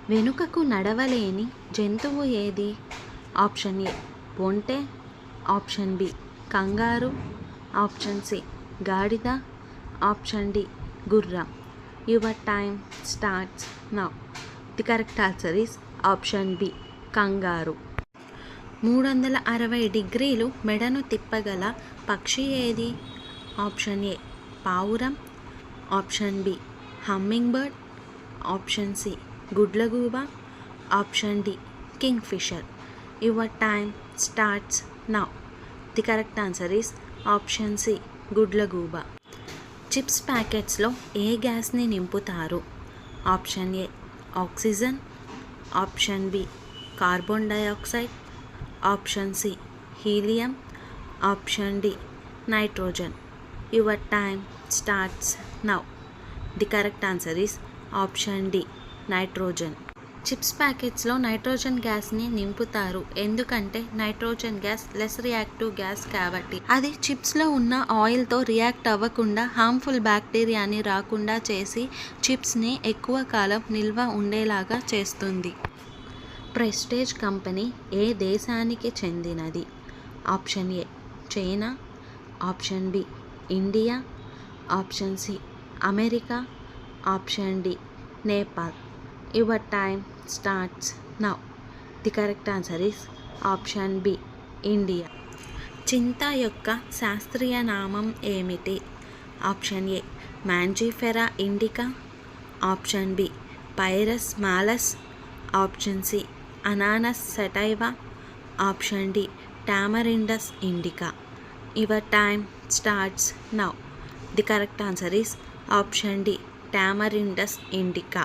వెనుకకు నడవలేని జంతువు ఏది? ఆప్షన్ ఏ ఒంటె, option B kangaroo, option C గాడిద, ఆప్షన్ డి గుర్రం. Your time starts now. The correct answer is option B kangaroo. 360 డిగ్రీలు మెడను తిప్పగల పక్షి ఏది? ఆప్షన్ ఏ పావురం, option B hummingbird, option C గుడ్లగూబ, option D kingfisher. Your time starts now. The correct answer is option C గుడ్లగూబ. Chips ప్యాకెట్స్లో ఏ గ్యాస్ని నింపుతారు? Option A oxygen, option B carbon dioxide, option C helium, option D nitrogen. Your time starts now. The correct answer is option D nitrogen. చిప్స్ ప్యాకెట్స్లో nitrogen గ్యాస్ని నింపుతారు ఎందుకంటే nitrogen gas less reactive gas కాబట్టి. అది చిప్స్లో ఉన్న ఆయిల్తో రియాక్ట్ అవ్వకుండా హార్మ్ఫుల్ బ్యాక్టీరియాని రాకుండా చేసి చిప్స్ని ఎక్కువ కాలం నిల్వ ఉండేలాగా చేస్తుంది. ప్రెస్టేజ్ కంపెనీ ఏ దేశానికి చెందినది? Option A China, option B India, option C America, option D Nepal. Your time starts now. The correct answer is option B India. చింత యొక్క శాస్త్రీయ నామం ఏమిటి? Option A Mangifera indica, option B Pyrus malus, option C Ananas sativa, option D Tamarindus indica. Your time starts now. The correct answer is option D Tamarindus indica.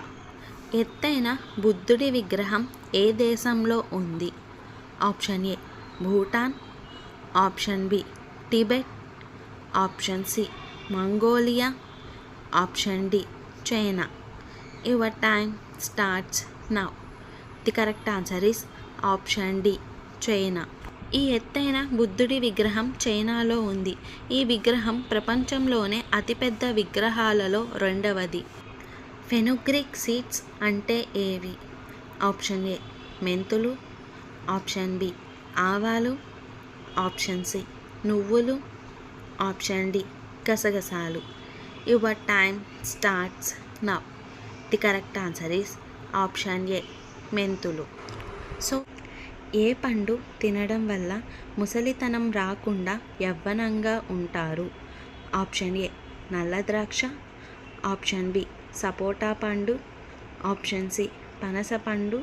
ఎత్తైన బుద్ధుడి విగ్రహం ఏ దేశంలో ఉంది? Option A Bhutan, option B Tibet, option C Mongolia, option D China. Your time starts now. The correct answer is option D China. ఈ ఎత్తైన బుద్ధుడి విగ్రహం చైనాలో ఉంది. ఈ విగ్రహం ప్రపంచంలోనే అతిపెద్ద విగ్రహాలలో రెండవది. ఫెనుగ్రీక్ సీడ్స్ అంటే ఏవి? ఆప్షన్ ఏ మెంతులు, ఆప్షన్ బి ఆవాలు, ఆప్షన్ సి నువ్వులు, ఆప్షన్ డి గసగసాలు. Your time starts now. The correct answer is option A మెంతులు. సో ఏ పండు తినడం వల్ల ముసలితనం రాకుండా యవ్వనంగా ఉంటారు? ఆప్షన్ ఏ నల్ల ద్రాక్ష, ఆప్షన్ బి సపోటా పండు, ఆప్షన్ సి పనస పండు,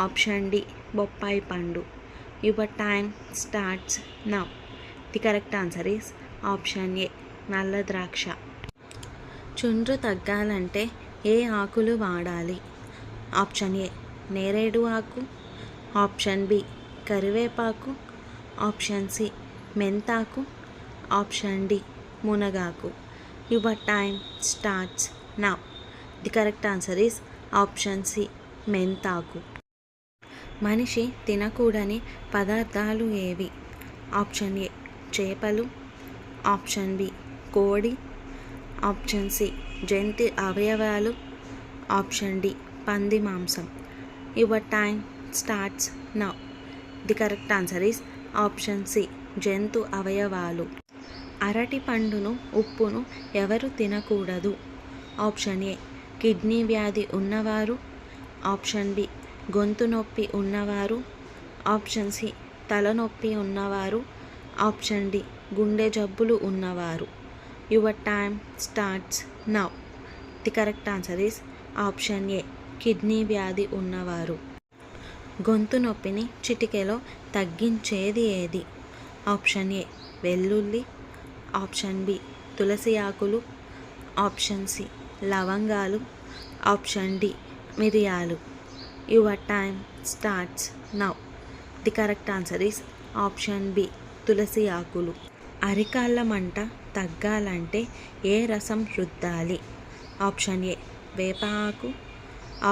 ఆప్షన్ డి బొప్పాయి పండు. Your time starts now. The correct answer is option ఏ నల్ల ద్రాక్ష. చుండ్రు తగ్గాలంటే ఏ ఆకులు వాడాలి? ఆప్షన్ ఏ నేరేడు ఆకు, ఆప్షన్ బి కరివేపాకు, ఆప్షన్ సి మెంతాకు, ఆప్షన్ డి మునగాకు. Your time starts now. The correct answer is option C మెంతాకు. మనిషి తినకూడని పదార్థాలు ఏవి? ఆప్షన్ ఏ చేపలు, ఆప్షన్ బి కోడి, ఆప్షన్ సి జంతు అవయవాలు, ఆప్షన్ డి పంది మాంసం. Your time starts now. The correct answer is option C జంతు అవయవాలు. అరటి పండును ఉప్పును ఎవరు తినకూడదు? ఆప్షన్ ఏ కిడ్నీ వ్యాధి ఉన్నవారు, ఆప్షన్ బి గొంతు నొప్పి ఉన్నవారు, ఆప్షన్ సి తలనొప్పి ఉన్నవారు, ఆప్షన్ డి గుండె జబ్బులు ఉన్నవారు. Your time starts now. The correct answer is option A kidney వ్యాధి ఉన్నవారు. గొంతు నొప్పిని చిటికెలో తగ్గించేది ఏది? ఆప్షన్ ఏ వెల్లుల్లి, ఆప్షన్ బి తులసి ఆకులు, ఆప్షన్ సి లవంగాలు, ఆప్షన్ డి మిరియాలు. Your time starts now. The correct answer is option B తులసి ఆకులు. అరికాళ్ళ మంట తగ్గాలంటే ఏ రసం రుద్దాలి? ఆప్షన్ ఏ వేప ఆకు,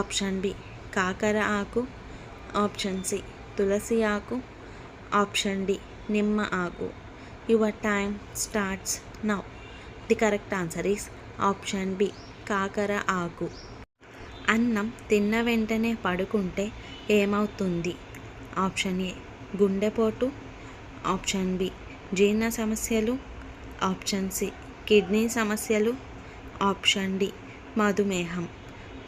ఆప్షన్ బి కాకర ఆకు, ఆప్షన్ సి తులసి ఆకు, ఆప్షన్ డి నిమ్మ ఆకు. Your time starts now. The correct answer is option B కాకర ఆకు. అన్నం తిన్న వెంటనే పడుకుంటే ఏమవుతుంది? ఆప్షన్ ఏ గుండెపోటు, ఆప్షన్ బి జీర్ణ సమస్యలు, ఆప్షన్ సి కిడ్నీ సమస్యలు, ఆప్షన్ డి మధుమేహం.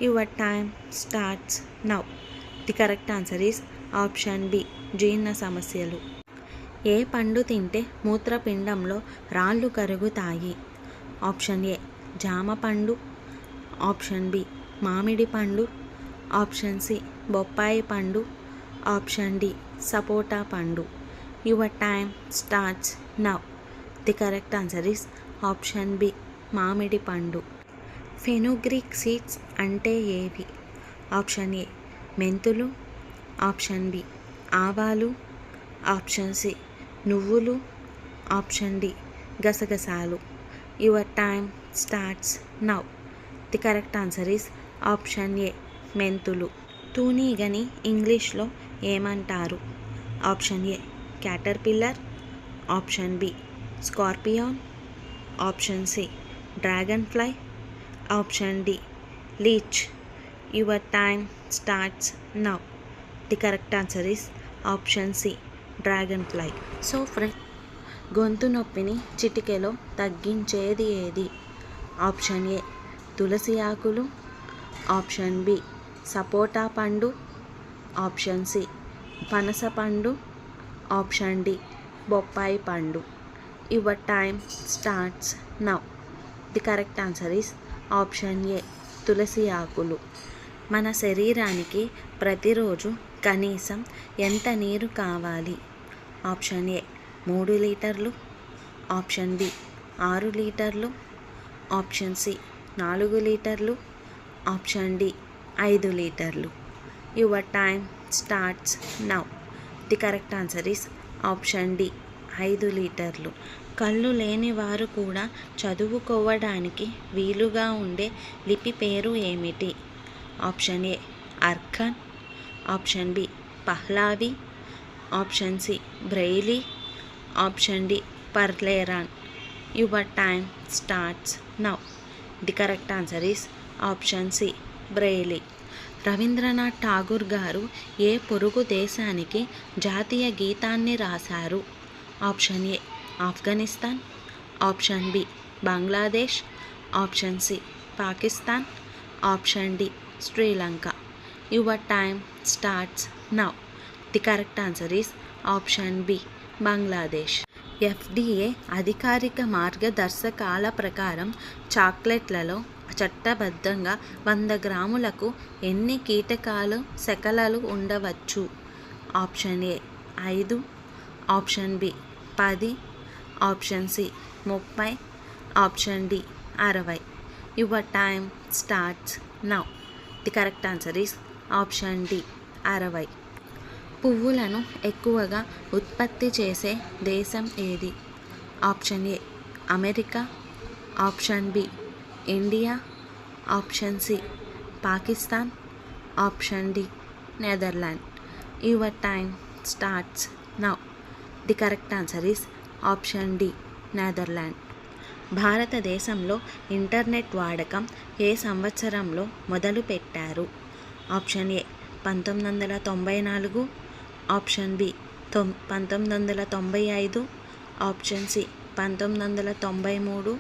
Your time starts now. The correct answer is option B జీర్ణ సమస్యలు. ఏ పండు తింటే మూత్రపిండంలో రాళ్ళు కరుగుతాయి? ఆప్షన్ ఏ జామ పండు, ఆప్షన్ బి మామిడి పండు, ఆప్షన్ సి బొప్పాయి పండు, ఆప్షన్ డి సపోటా పండు. Your time starts now. The correct answer is option B మామిడి పండు. ఫెనుగ్రీక్ సీడ్స్ అంటే ఏవి? ఆప్షన్ ఏ మెంతులు, ఆప్షన్ బి ఆవాలు, ఆప్షన్ సి నువ్వులు, ఆప్షన్ డి గసగసాలు. Your time starts now. The correct answer is option A మెంతులు. తూనీగని ఇంగ్లీష్లో ఏమంటారు? Option A caterpillar, option B scorpion, option C dragonfly, option D leech. Your time starts now. The correct answer is option C dragon fly. So friend, గొంతు నొప్పిని చిటికెలో తగ్గించేది ఏది? Option A తులసి ఆకులు, ఆప్షన్ బి సపోటా పండు, option C పనస పండు, ఆప్షన్ డి బొప్పాయి పండు. Your time starts now. The correct answer is option A తులసి ఆకులు. మన శరీరానికి ప్రతిరోజు కనీసం ఎంత నీరు కావాలి? ఆప్షన్ ఏ 3 లీటర్లు, ఆప్షన్ బి 6 లీటర్లు, ఆప్షన్ సి 4 లీటర్లు, ఆప్షన్ డి 5 లీటర్లు. Your time starts now. The correct answer is option D 5 లీటర్లు. కళ్ళు లేని వారు కూడా చదువుకోవడానికి వీలుగా ఉండే లిపి పేరు ఏమిటి? Option A Arkan, option B Pahlavi, option C Braille, option D Parleran. Your time starts now. The correct answer is option C Braille. Rabindranath Tagore గారు ఏ పొరుగు దేశానికి జాతీయ గీతాన్ని రాశారు? Option A Afghanistan, option B Bangladesh, option C Pakistan, option D Sri Lanka. Your time starts now. The correct answer is option B Bangladesh. FDA అధికారిక మార్గదర్శకాల ప్రకారం చాక్లెట్లలో చట్టబద్ధంగా 100 గ్రాములకు ఎన్ని కీటకాలు శకలాలు ఉండవచ్చు? Option A 5, option B 10, option C 30, option D 60. Your time starts now. The correct answer is option D 60. పువ్వులను ఎక్కువగా ఉత్పత్తి చేసే దేశం ఏది? Option A America, option B India, option C Pakistan, option D Netherland. Your time starts now. The correct answer is option D Netherland. భారతదేశంలో internet వాడకం ఏ సంవత్సరంలో మొదలుపెట్టారు? Option A 1994, option B 1995, option C 1993,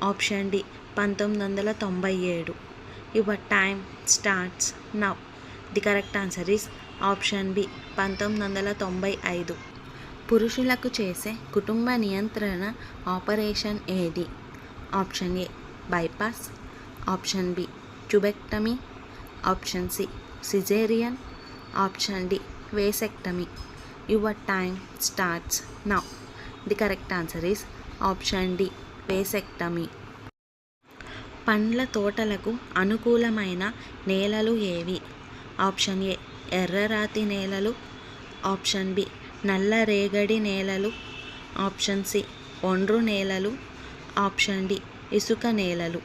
option D 1997. Your time starts now. The correct answer is option B 1995. పురుషులకు చేసే కుటుంబ నియంత్రణ operation ఏది? Option A bypass, option B tubectomy, option C caesarean, option D vasectomy. Your time starts now. The correct answer is option D vasectomy. పండ్ల తోటలకు అనుకూలమైన నేలలు ఏవి? ఆప్షన్ ఏ ఎర్రరాతి నేలలు, ఆప్షన్ బి నల్లరేగడి నేలలు, ఆప్షన్ సి ఒండ్రు నేలలు, ఆప్షన్ డి ఇసుక నేలలు.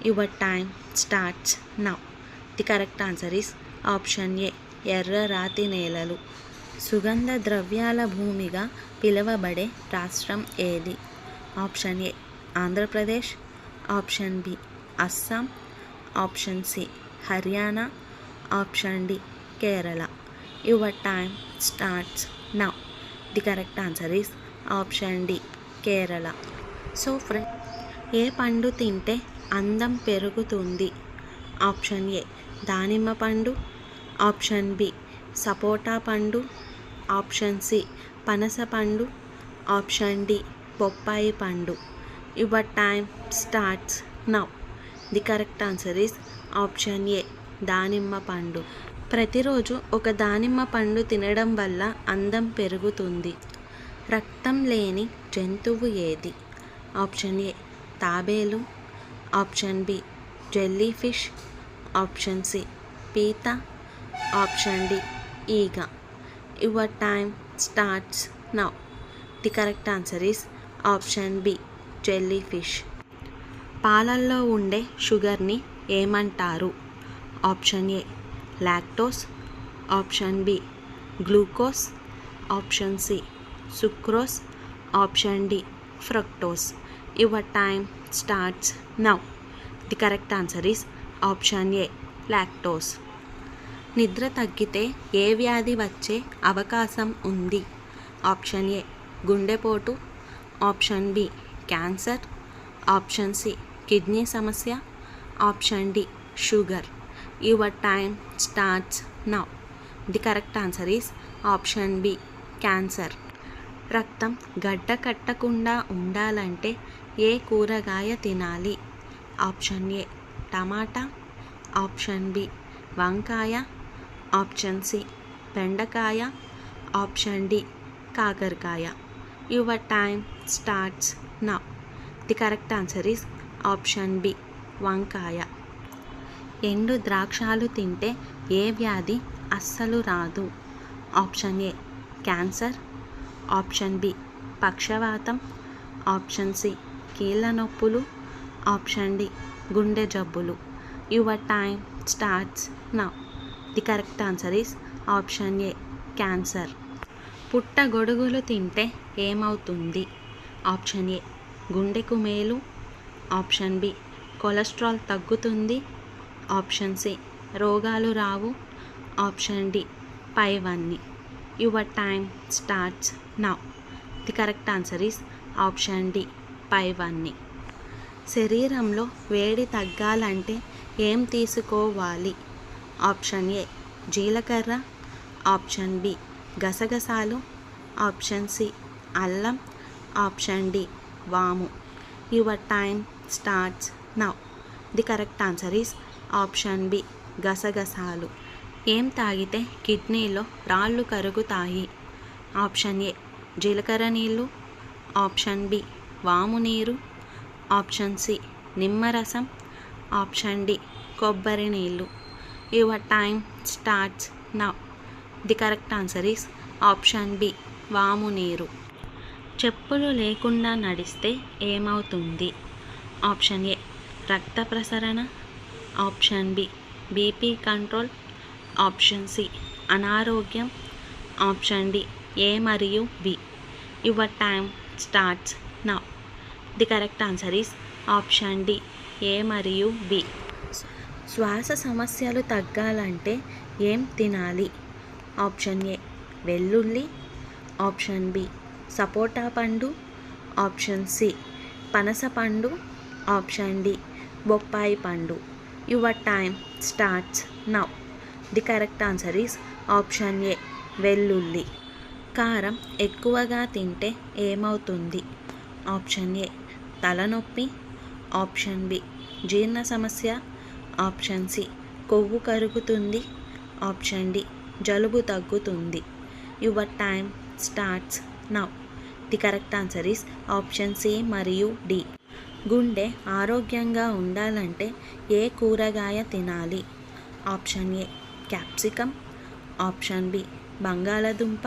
Your time starts now. The correct answer is option A ఎర్రరాతి నేలలు. సుగంధ ద్రవ్యాల భూమిగా పిలువబడే రాష్ట్రం ఏది? Option A Andhra Pradesh, option B Assam, option C Haryana. Option D Kerala. Your time starts now. The correct answer is option D Kerala. So friend, ఏ పండు తింటే అందం పెరుగుతుంది? ఆప్షన్ ఏ దానిమ్మ పండు. ఆప్షన్ బి సపోటా పండు. ఆప్షన్ సి పనస పండు. ఆప్షన్ డి బొప్పాయి పండు. Your time starts now. The correct answer is option ఏ దానిమ్మ పండు. ప్రతిరోజు ఒక దానిమ్మ పండు తినడం వల్ల అందం పెరుగుతుంది. రక్తం లేని జంతువు ఏది? ఆప్షన్ ఏ తాబేలు. Option B jellyfish. Option C పీత. ఆప్షన్ డి ఈగ. Your time starts now. The correct answer is option B jellyfish. పాలల్లో ఉండే షుగర్ని ఏమంటారు? Option A lactose. Option B glucose. Option C sucrose. Option D fructose. Your time starts now. The correct answer is option A lactose. నిద్ర తగ్గితే ఏ వ్యాధి వచ్చే అవకాశం ఉంది? ఆప్షన్ ఏ గుండెపోటు. Option B cancer. Option C kidney సమస్య. Option D sugar. Your time starts now. The correct answer is option B cancer. రక్తం గడ్డ కట్టకుండా ఉండాలంటే ఏ కూరగాయ తినాలి? Option A tomato. Option B వంకాయ. ఆప్షన్ సి బెండకాయ. ఆప్షన్ డి కాకరకాయ. Your time starts now. The correct answer is option B వంకాయ. ఎండు ద్రాక్షాలు తింటే ఏ వ్యాధి అస్సలు రాదు? Option A cancer. Option B పక్షవాతం. ఆప్షన్ సి కీళ్ళ నొప్పులు. ఆప్షన్ డి గుండె జబ్బులు. Your time starts now. The correct answer is option A cancer. పుట్టగొడుగులు తింటే ఏమవుతుంది? ఆప్షన్ ఏ గుండెకు మేలు. ఆప్షన్ బి కొలెస్ట్రాల్ తగ్గుతుంది. ఆప్షన్ సి రోగాలు రావు. ఆప్షన్ డి పైవన్నీ. Your time starts now. The correct answer is option D పైవన్నీ. శరీరంలో వేడి తగ్గాలంటే ఏం తీసుకోవాలి? ఆప్షన్ ఏ జీలకర్ర. ఆప్షన్ బి గసగసాలు. ఆప్షన్ సి అల్లం. ఆప్షన్ డి వాము. Your time starts now. The correct answer is option B గసగసాలు. ఏం తాగితే కిడ్నీలో రాళ్ళు కరుగుతాయి? ఆప్షన్ ఏ జీలకర్ర నీళ్ళు. ఆప్షన్ బి వాము నీరు. ఆప్షన్ సి నిమ్మరసం. ఆప్షన్ డి కొబ్బరి నీళ్ళు. Your time starts now. The correct answer is option B వాము నీరు. చెప్పులు లేకుండా నడిస్తే ఏమవుతుంది? ఆప్షన్ ఏ రక్త ప్రసరణ. Option B BP control. Option C అనారోగ్యం. ఆప్షన్ డి ఏ మరియు B. Your time starts now. The correct answer is option D A మరియు బి. శ్వాస సమస్యలు తగ్గాలంటే ఏం తినాలి? ఆప్షన్ ఏ వెల్లుల్లి. ఆప్షన్ బి సపోటా పండు. ఆప్షన్ సి పనస పండు. ఆప్షన్ డి బొప్పాయి పండు. Your time starts now. The correct answer is option A వెల్లుల్లి. కారం ఎక్కువగా తింటే ఏమవుతుంది? ఆప్షన్ ఏ తలనొప్పి. ఆప్షన్ బి జీర్ణ సమస్య. ఆప్షన్ సి కొవ్వు కరుగుతుంది. ఆప్షన్ డి జలుబు తగ్గుతుంది. Your time starts now. The correct answer is option C మరియు డి. గుండె ఆరోగ్యంగా ఉండాలంటే ఏ కూరగాయ తినాలి? Option A capsicum. Option B బంగాళదుంప.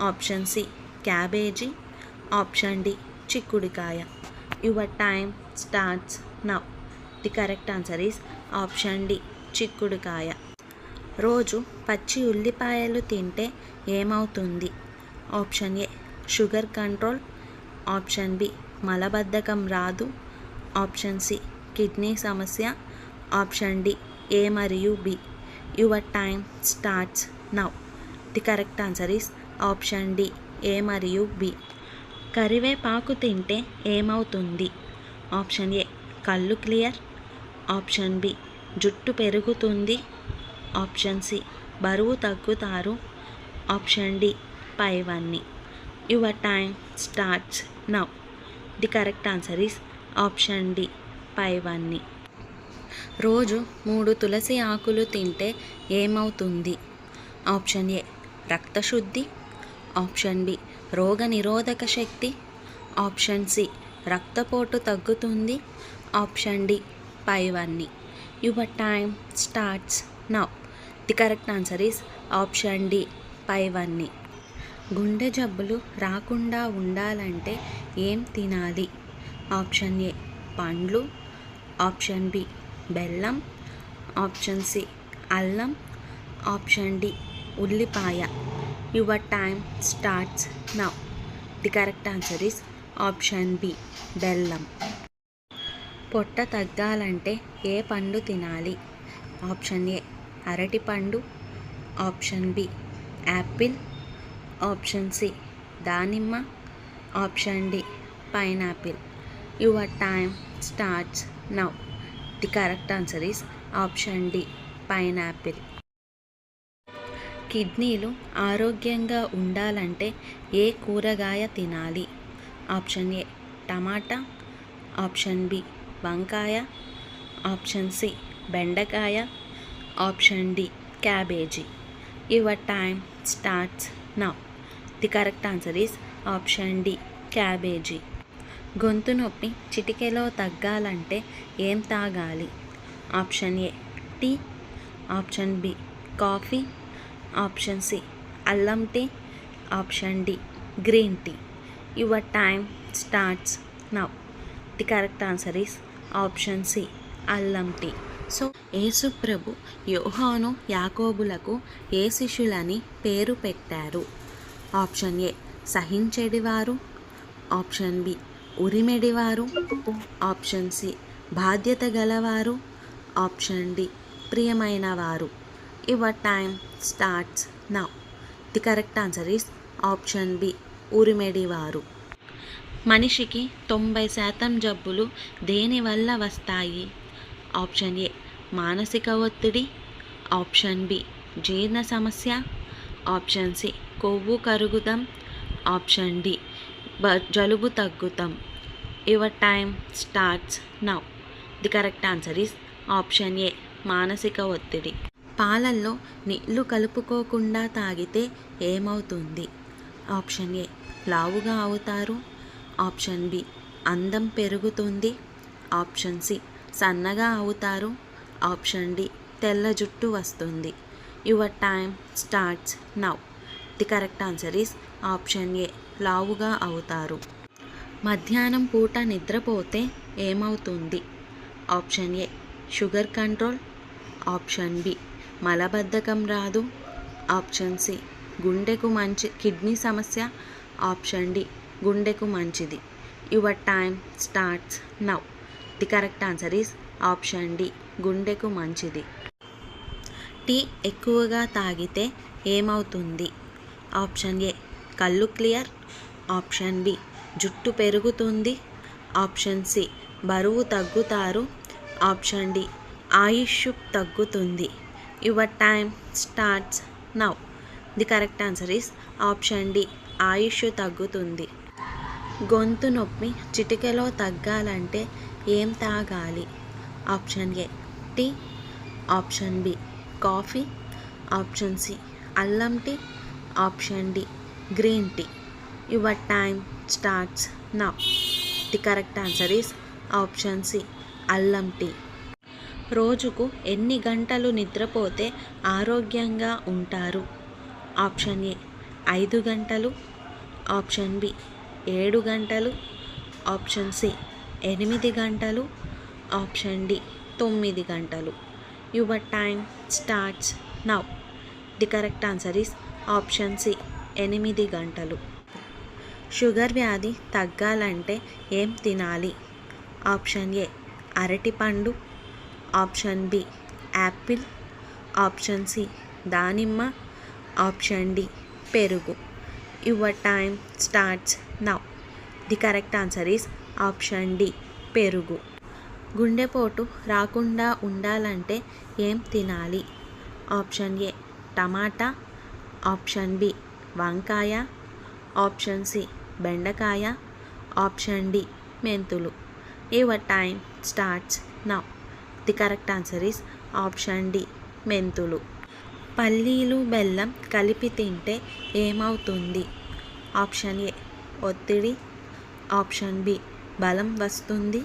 Option C cabbage. Option D చిక్కుడుకాయ. Your time starts now. The correct answer is option D చిక్కుడుకాయ. రోజు పచ్చి ఉల్లిపాయలు తింటే ఏమవుతుంది? Option A sugar control. Option B మలబద్ధకం రాదు. ఆప్షన్ సి కిడ్నీ సమస్య. ఆప్షన్ డి ఏ మరియు B. Your time starts now. The correct answer is option D, A మరియు బి. కరివేపాకు తింటే ఏమవుతుంది? ఆప్షన్ ఏ కళ్ళు క్లియర్, ఆప్షన్ బి జుట్టు పెరుగుతుంది, ఆప్షన్ సి బరువు తగ్గుతారు, ఆప్షన్ డి పైవన్నీ. Your time starts now. The correct answer is option D, పైవన్నీ. రోజు 3 తులసి ఆకులు తింటే ఏమవుతుంది? ఆప్షన్ ఏ రక్తశుద్ధి, ఆప్షన్ బి రోగనిరోధక శక్తి, ఆప్షన్ సి రక్తపోటు తగ్గుతుంది, ఆప్షన్ డి పైవన్నీ. Your time starts now. The correct answer is option D, పైవన్నీ. గుండె జబ్బులు రాకుండా ఉండాలంటే ఏం తినాలి? ఆప్షన్ ఏ పండ్లు, ఆప్షన్ బి బెల్లం, ఆప్షన్ సి అల్లం, ఆప్షన్ డి ఉల్లిపాయ. Your time starts now. The correct answer is option B బెల్లం. పొట్ట తగ్గాలంటే ఏ పండు తినాలి? ఆప్షన్ ఏ అరటిపండు, option B apple, option C దానిమ్మ, option D pineapple. Your time starts now. The correct answer is option D pineapple. కిడ్నీలు ఆరోగ్యంగా ఉండాలంటే ఏ కూరగాయ తినాలి? Option A tomato, option B వంకాయ, ఆప్షన్ సి బెండకాయ, option D cabbage. Your time starts now. The correct answer is option D cabbage. గొంతు నొప్పి చిటికెలో తగ్గాలంటే ఏం తాగాలి? Option A tea, option B coffee, option C అల్లం tea, option D green tea. Your time starts now. The correct answer is option C అల్లం tea. So Yesu ప్రభు యోహాను యాకోబులకు ఏ శిష్యులని పేరు పెట్టారు? ఆప్షన్ ఏ సహించెడివారు, ఆప్షన్ బి ఉరిమెడివారు, ఆప్షన్ సి బాధ్యత గలవారు, ఆప్షన్ డి ప్రియమైన వారు. Your time starts now. The correct answer is option B ఉరిమెడివారు. మనిషికి 90% జబ్బులు దేనివల్ల వస్తాయి? ఆప్షన్ ఏ మానసిక ఒత్తిడి, ఆప్షన్ బి జీర్ణ సమస్య, ఆప్షన్ సి కొవ్వు కరుగుతాం, ఆప్షన్ డి జలుబు తగ్గుతాం. Your time starts now. The correct answer is option A మానసిక ఒత్తిడి. పాలల్లో నీళ్లు కలుపుకోకుండా తాగితే ఏమవుతుంది? ఆప్షన్ ఏ లావుగా అవుతారు, ఆప్షన్ బి అందం పెరుగుతుంది, ఆప్షన్ సి సన్నగా అవుతారు, ఆప్షన్ డి తెల్ల జుట్టు వస్తుంది. Your time starts now. The correct answer is option A లావుగా అవుతారు. మధ్యాహ్నం పూట నిద్రపోతే ఏమవుతుంది? Option A sugar control, option B మలబద్ధకం రాదు, ఆప్షన్ సి గుండెకు మంచి కిడ్నీ సమస్య, ఆప్షన్ డి గుండెకు మంచిది. Your time starts now. The correct answer is option D గుండెకు మంచిది. టీ ఎక్కువగా తాగితే ఏమవుతుంది? ఆప్షన్ ఏ కళ్ళు క్లియర్, ఆప్షన్ బి జుట్టు పెరుగుతుంది, ఆప్షన్ సి బరువు తగ్గుతారు, ఆప్షన్ డి ఆయుష్ తగ్గుతుంది. Your time starts now. The correct answer is option D ఆయుష్ తగ్గుతుంది. గొంతు నొప్పి చిటికెలో తగ్గాలంటే ఏం తాగాలి? Option A tea, option B coffee, option C అల్లం tea, option D green tea. Your time starts now. The correct answer is option C అల్లం టీ. రోజుకు ఎన్ని గంటలు నిద్రపోతే ఆరోగ్యంగా ఉంటారు? ఆప్షన్ ఏ 5 గంటలు, ఆప్షన్ బి 7 గంటలు, ఆప్షన్ సి 8 గంటలు, ఆప్షన్ డి 9 గంటలు. Your time starts now. The correct answer is option C 8 గంటలు. షుగర్ వ్యాధి తగ్గాలంటే ఏం తినాలి? ఆప్షన్ ఏ అరటిపండు, option B apple, option C దానిమ్మ, ఆప్షన్ డి పెరుగు. Your time starts now. The correct answer is option D పెరుగు. గుండెపోటు రాకుండా ఉండాలంటే ఏం తినాలి? Option A tomato, option B వంకాయ, ఆప్షన్ సి బెండకాయ, ఆప్షన్ డి మెంతులు. Your time starts now. The correct answer is option D మెంతులు. పల్లీలు బెల్లం కలిపి తింటే ఏమవుతుంది? ఆప్షన్ ఏ ఒత్తిడి, ఆప్షన్ బి బలం వస్తుంది,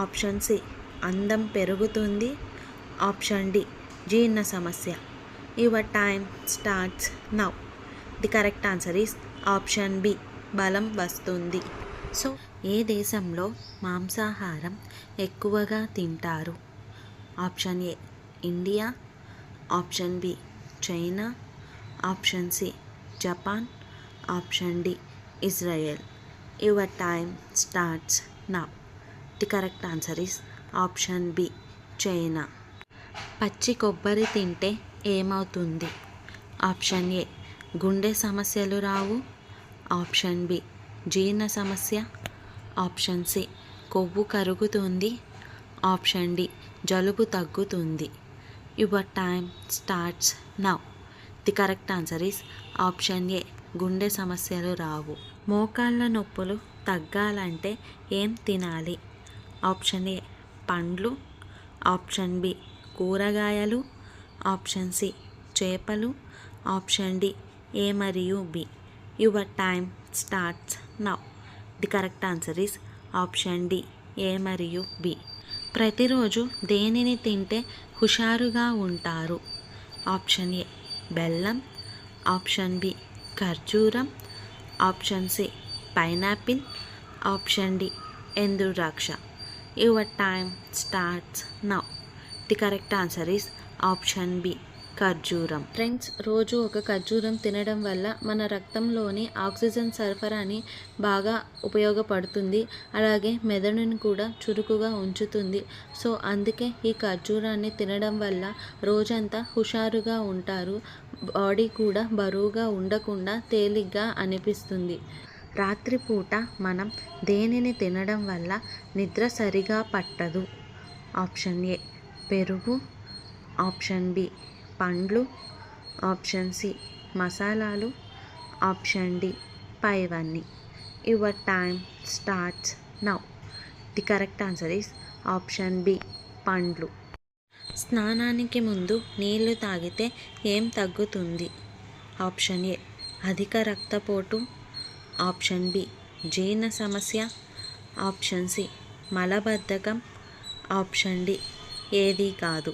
ఆప్షన్ సి అందం పెరుగుతుంది, ఆప్షన్ డి జీర్ణ సమస్య. Your time starts now. The correct answer is option B బలం వస్తుంది. సో ఏ దేశంలో మాంసాహారం ఎక్కువగా తింటారు? Option A India, option B China, option C Japan, option D Israel. Your time starts now. The correct answer is option B China. పచ్చి కొబ్బరి తింటే ఏమవుతుంది? ఆప్షన్ ఏ గుండె సమస్యలు రావు, ఆప్షన్ బి జీర్ణ సమస్య, ఆప్షన్ సి కొవ్వు కరుగుతుంది, ఆప్షన్ డి జలుబు తగ్గుతుంది. Your time starts now. The correct answer is option ఏ గుండె సమస్యలు రావు. మోకాళ్ళ నొప్పులు తగ్గాలంటే ఏం తినాలి? ఆప్షన్ ఏ పండ్లు, ఆప్షన్ బి కూరగాయలు, ఆప్షన్ సి చేపలు, ఆప్షన్ డి ఏ మరియు B. Your time starts now. The correct answer is option D A మరియు బి. ప్రతిరోజు దేనిని తింటే హుషారుగా ఉంటారు? ఆప్షన్ ఏ బెల్లం, ఆప్షన్ బి ఖర్జూరం, option C pineapple, option D ఎండుద్రాక్ష. Your time starts now. The correct answer is option B ఖర్జూరం. ఫ్రెండ్స్, రోజు ఒక ఖర్జూరం తినడం వల్ల మన రక్తంలోని ఆక్సిజన్ సరఫరాని బాగా ఉపయోగపడుతుంది. అలాగే మెదడుని కూడా చురుకుగా ఉంచుతుంది. సో అందుకే ఈ ఖర్జూరాన్ని తినడం వల్ల రోజంతా హుషారుగా ఉంటారు. బాడీ కూడా బరువుగా ఉండకుండా తేలిగ్గా అనిపిస్తుంది. రాత్రిపూట మనం దేనిని తినడం వల్ల నిద్ర సరిగా పట్టదు? ఆప్షన్ ఏ పెరుగు, ఆప్షన్ బి పండ్లు, ఆప్షన్ సి మసాలాలు, ఆప్షన్ డి పైవన్నీ. Your time starts now. The correct answer is option B పండ్లు. స్నానానికి ముందు నీళ్లు తాగితే ఏం తగ్గుతుంది? ఆప్షన్ ఏ అధిక రక్తపోటు, ఆప్షన్ బి జీర్ణ సమస్య, ఆప్షన్ సి మలబద్ధకం, ఆప్షన్ డి ఏదీ కాదు.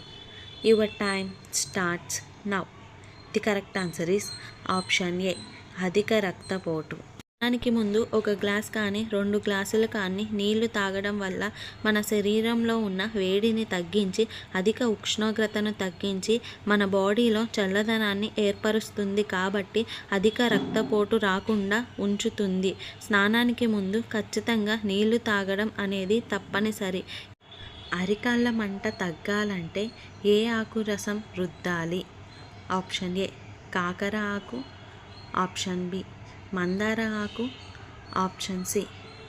Your time starts now. The correct answer is option ఏ అధిక రక్తపోటు. దానికి ముందు ఒక గ్లాస్ కానీ 2 గ్లాసులు కానీ నీళ్లు తాగడం వల్ల మన శరీరంలో ఉన్న వేడిని తగ్గించి అధిక ఉష్ణోగ్రతను తగ్గించి మన బాడీలో చల్లదనాన్ని ఏర్పరుస్తుంది. కాబట్టి అధిక రక్తపోటు రాకుండా ఉంచుతుంది. స్నానానికి ముందు ఖచ్చితంగా నీళ్లు తాగడం అనేది తప్పనిసరి. అరికాళ్ళ మంట తగ్గాలంటే ఏ ఆకు రసం రుద్దాలి? ఆప్షన్ ఏ కాకర ఆకు, ఆప్షన్ బి మందార ఆకు, ఆప్షన్ సి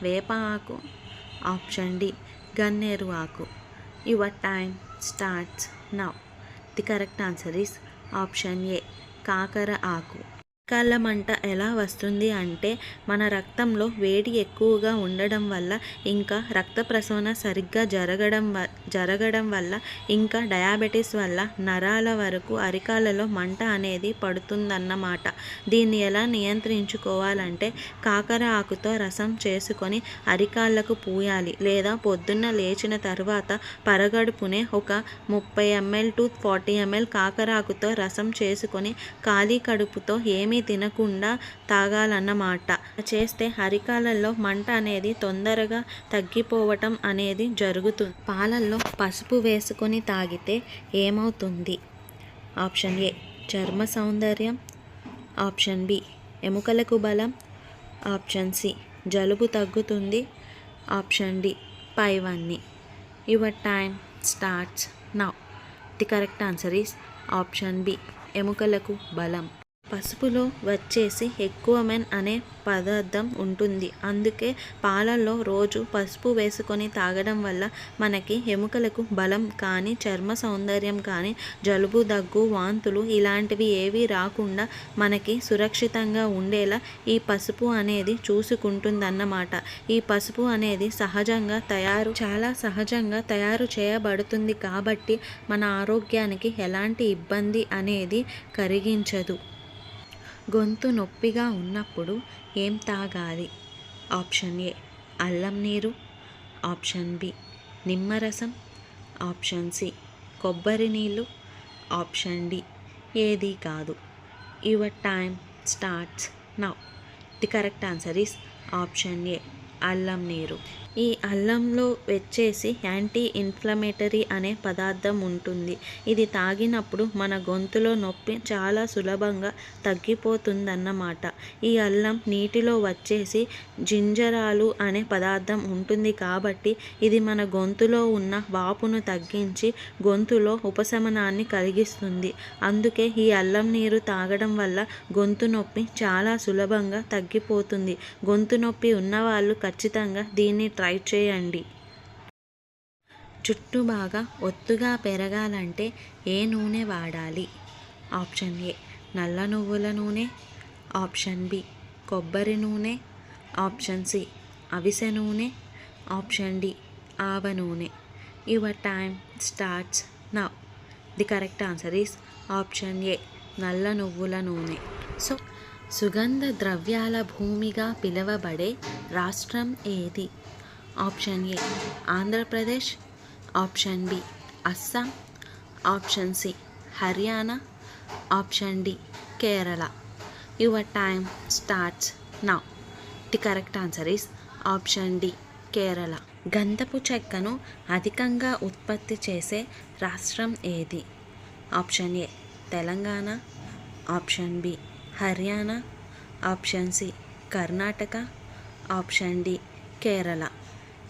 వేప ఆకు, ఆప్షన్ డి గన్నేరు ఆకు. Your time starts now. The correct answer is option ఏ కాకర ఆకు. అరికాళ్ళ మంట ఎలా వస్తుంది అంటే మన రక్తంలో వేడి ఎక్కువగా ఉండడం వల్ల, ఇంకా రక్త ప్రసరణ సరిగ్గా జరగడం వల్ల, ఇంకా డయాబెటీస్ వల్ల నరాల వరకు అరికాళ్ళలో మంట అనేది పడుతుందన్నమాట. దీన్ని ఎలా నియంత్రించుకోవాలంటే కాకర ఆకుతో రసం చేసుకొని అరికాళ్ళకు పూయాలి. లేదా పొద్దున్న లేచిన తర్వాత పరగడుపునే ఒక 30 ml to 40 ml కాకర ఆకుతో రసం చేసుకొని ఖాళీ కడుపుతో ఏమీ తినకుండా తాగాలన్నమాట. చేస్తే అరికాళ్ళల్లో మంట అనేది తొందరగా తగ్గిపోవటం అనేది జరుగుతుంది. పాలల్లో పసుపు వేసుకొని తాగితే ఏమవుతుంది? ఆప్షన్ ఏ చర్మ సౌందర్యం, ఆప్షన్ బి ఎముకలకు బలం, ఆప్షన్ సి జలుబు తగ్గుతుంది, ఆప్షన్ డి పైవన్నీ. Your time starts now. The correct answer is option B ఎముకలకు బలం. పసుపులో వచ్చేసి ఎక్కువమెన్ అనే పదార్థం ఉంటుంది. అందుకే పాలల్లో రోజు పసుపు వేసుకొని తాగడం వల్ల మనకి ఎముకలకు బలం కానీ, చర్మ సౌందర్యం కానీ, జలుబు, దగ్గు, వాంతులు ఇలాంటివి ఏవీ రాకుండా మనకి సురక్షితంగా ఉండేలా ఈ పసుపు అనేది చూసుకుంటుందన్నమాట. ఈ పసుపు అనేది చాలా సహజంగా తయారు చేయబడుతుంది కాబట్టి మన ఆరోగ్యానికి ఎలాంటి ఇబ్బంది అనేది కలిగించదు. గొంతు నొప్పిగా ఉన్నప్పుడు ఏం తాగాలి? ఆప్షన్ ఏ అల్లం నీరు, ఆప్షన్ బి నిమ్మరసం, ఆప్షన్ సి కొబ్బరి నీళ్ళు, ఆప్షన్ డి ఏది కాదు. Your time starts now. The correct answer is option A అల్లం నీరు. ఈ అల్లంలో వచ్చేసి యాంటీ ఇన్ఫ్లమేటరీ అనే పదార్థం ఉంటుంది. ఇది తాగినప్పుడు మన గొంతులో నొప్పి చాలా సులభంగా తగ్గిపోతుందన్నమాట. ఈ అల్లం నీటిలో వచ్చేసి జింజరాలు అనే పదార్థం ఉంటుంది కాబట్టి ఇది మన గొంతులో ఉన్న వాపును తగ్గించి గొంతులో ఉపశమనాన్ని కలిగిస్తుంది. అందుకే ఈ అల్లం నీరు తాగడం వల్ల గొంతు నొప్పి చాలా సులభంగా తగ్గిపోతుంది. గొంతు నొప్పి ఉన్నవాళ్ళు ఖచ్చితంగా దీన్ని ట్రై చేయండి. జుట్టు బాగా ఒత్తుగా పెరగాలంటే ఏ నూనె వాడాలి? ఆప్షన్ ఏ నల్ల నువ్వుల నూనె, ఆప్షన్ బి కొబ్బరి నూనె, ఆప్షన్ సి అవిసె నూనె, ఆప్షన్ డి ఆవ నూనె. Your time starts now. The correct answer is option ఏ నల్ల నువ్వుల నూనె. సుగంధ ద్రవ్యాల భూమిగా పిలువబడే రాష్ట్రం ఏది? Option A Andhra Pradesh, option B Assam, option C Haryana, option D Kerala. Your time starts now. The correct answer is option D Kerala. గంధపు చెక్కను అధికంగా ఉత్పత్తి చేసే రాష్ట్రం ఏది? Option A Telangana, option B Haryana, option C Karnataka, option D Kerala.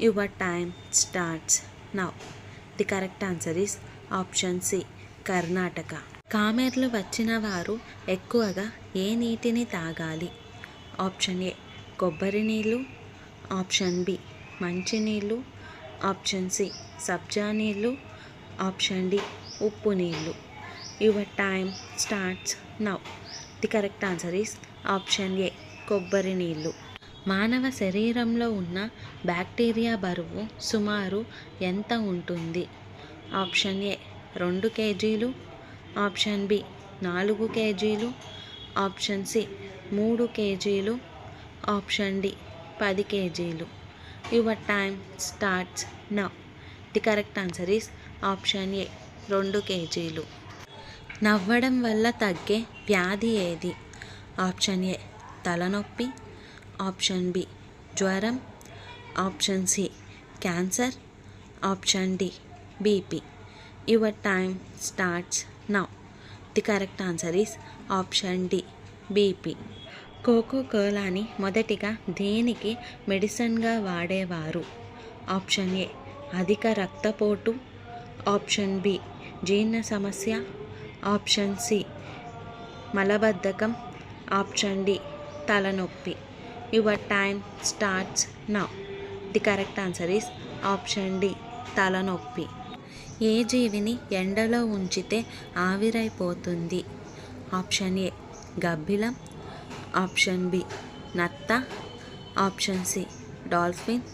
Your time starts now. The correct answer is option C Karnataka. కామెర్లు వచ్చిన వారు ఎక్కువగా ఏ నీటిని తాగాలి? ఆప్షన్ ఏ కొబ్బరి నీళ్ళు, ఆప్షన్ బి మంచినీళ్ళు, ఆప్షన్ సి సబ్జా నీళ్ళు, ఆప్షన్ డి ఉప్పు నీళ్ళు. Your time starts now. The correct answer is option ఏ కొబ్బరి నీళ్ళు. మానవ శరీరంలో ఉన్న బ్యాక్టీరియా బరువు సుమారు ఎంత ఉంటుంది? ఆప్షన్ ఏ 2 కేజీలు, ఆప్షన్ బి 4 కేజీలు, ఆప్షన్ సి 3 కేజీలు, ఆప్షన్ డి 10 కేజీలు. Your time starts now. The correct answer is option ఏ 2 కేజీలు. నవ్వడం వల్ల తగ్గే వ్యాధి ఏది? ఆప్షన్ ఏ తలనొప్పి, ఆప్షన్ బి జ్వరం, option C cancer, option D BP. Your time starts now. The correct answer is option D BP. కోకోకోలాని మొదటిగా దేనికి మెడిసిన్గా వాడేవారు? ఆప్షన్ ఏ అధిక రక్తపోటు, ఆప్షన్ బి జీర్ణ సమస్య, ఆప్షన్ సి మలబద్ధకం, ఆప్షన్ డి తలనొప్పి. Your time starts now. The correct answer is option D తలనొప్పి. ఏ జీవిని ఎండలో ఉంచితే ఆవిరైపోతుంది? ఆప్షన్ ఏ గబ్బిలం, ఆప్షన్ బి నత్త, option C dolphin,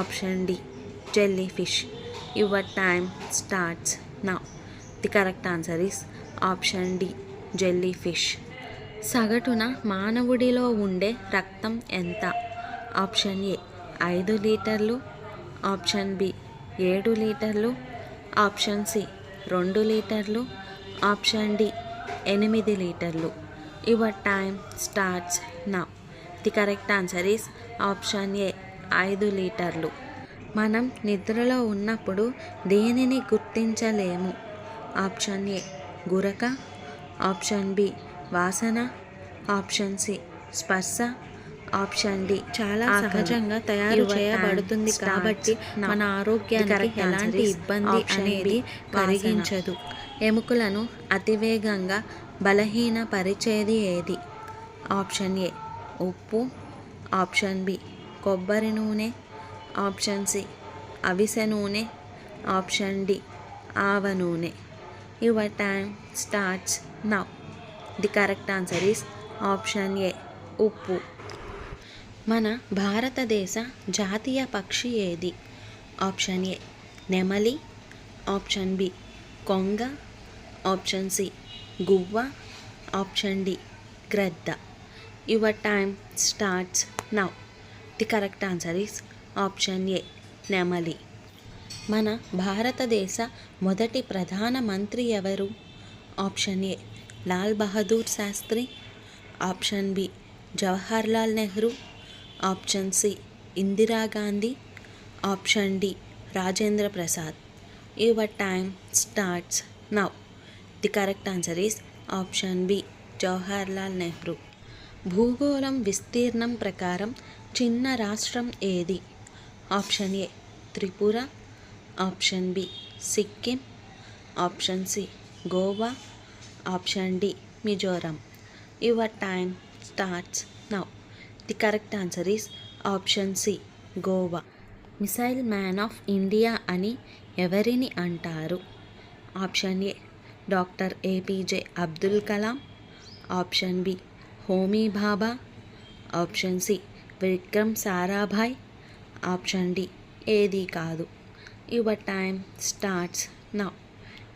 option D jellyfish. Your time starts now. The correct answer is option D jellyfish. సగటున మానవుడిలో ఉండే రక్తం ఎంత? ఆప్షన్ ఏ 5 లీటర్లు, ఆప్షన్ బి 7 లీటర్లు, ఆప్షన్ సి 2 లీటర్లు, ఆప్షన్ డి 8 లీటర్లు. Your time starts now. The correct answer is option A 5 లీటర్లు. మనం నిద్రలో ఉన్నప్పుడు దేనిని గుర్తించలేము? Option A Guraka, option B వాసన, ఆప్షన్ సి స్పర్శ, ఆప్షన్ డి చాలా ఆకలి. సహజంగా తయారు Your చేయబడుతుంది time కాబట్టి starts now. మన The ఆరోగ్యానికి correct answer ఎలాంటి is ఇబ్బంది option అనేది B, కలిగించదు. ఎముకలను అతివేగంగా బలహీనపరిచేది ఏది? ఆప్షన్ ఏ ఉప్పు, ఆప్షన్ బి కొబ్బరి నూనె, ఆప్షన్ సి అవిసె నూనె, ఆప్షన్ డి ఆవ నూనె. Your time starts now. The correct answer is option ఏ ఉప్పు. మన భారతదేశ జాతీయ పక్షి ఏది? ఆప్షన్ ఏ నెమలి, ఆప్షన్ బి కొంగ, ఆప్షన్ సి గువ్వ, ఆప్షన్ డి గ్రద్ద. Your time starts now. The correct answer is option ఏ నెమలి. మన భారతదేశ మొదటి ప్రధానమంత్రి ఎవరు? Option A Lal Bahadur Sastry, option B Jawaharlal Nehru, option C Indira Gandhi, option D Rajendra Prasad. Your time starts now. The correct answer is option B Jawaharlal Nehru. భూగోళం విస్తీర్ణం ప్రకారం చిన్న రాష్ట్రం ఏది? Option A Tripura, option B Sikkim, option C Goa, option D Mizoram. Your time starts now. The correct answer is option C Goa. Missile man of India అని ఎవరిని అంటారు? Option A doctor APJ Abdul Kalam, option B Homi Bhabha, option C Vikram Sarabhai, option D ఏది కాదు. Your time starts now.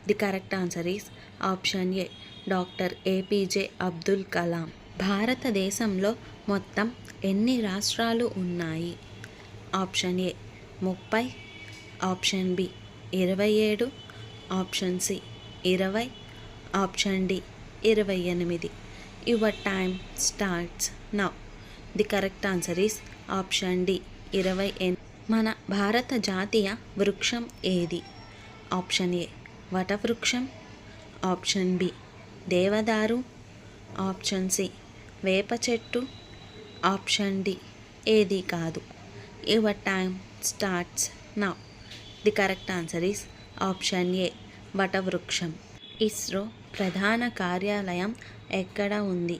The correct answer is option A doctor APJ Abdul Kalam. భారతదేశంలో మొత్తం ఎన్ని రాష్ట్రాలు ఉన్నాయి? Option A 30, option B 27, option C 20, option D 28. Your time starts now. The correct answer is option D 28. మన భారత జాతీయ వృక్షం ఏది? ఆప్షన్ ఏ వటవృక్షం, ఆప్షన్ బి దేవదారు, ఆప్షన్ సి వేప చెట్టు, ఆప్షన్ డి ఏది కాదు. Your time starts now. The correct answer is option A వటవృక్షం. ఇస్రో ప్రధాన కార్యాలయం ఎక్కడ ఉంది?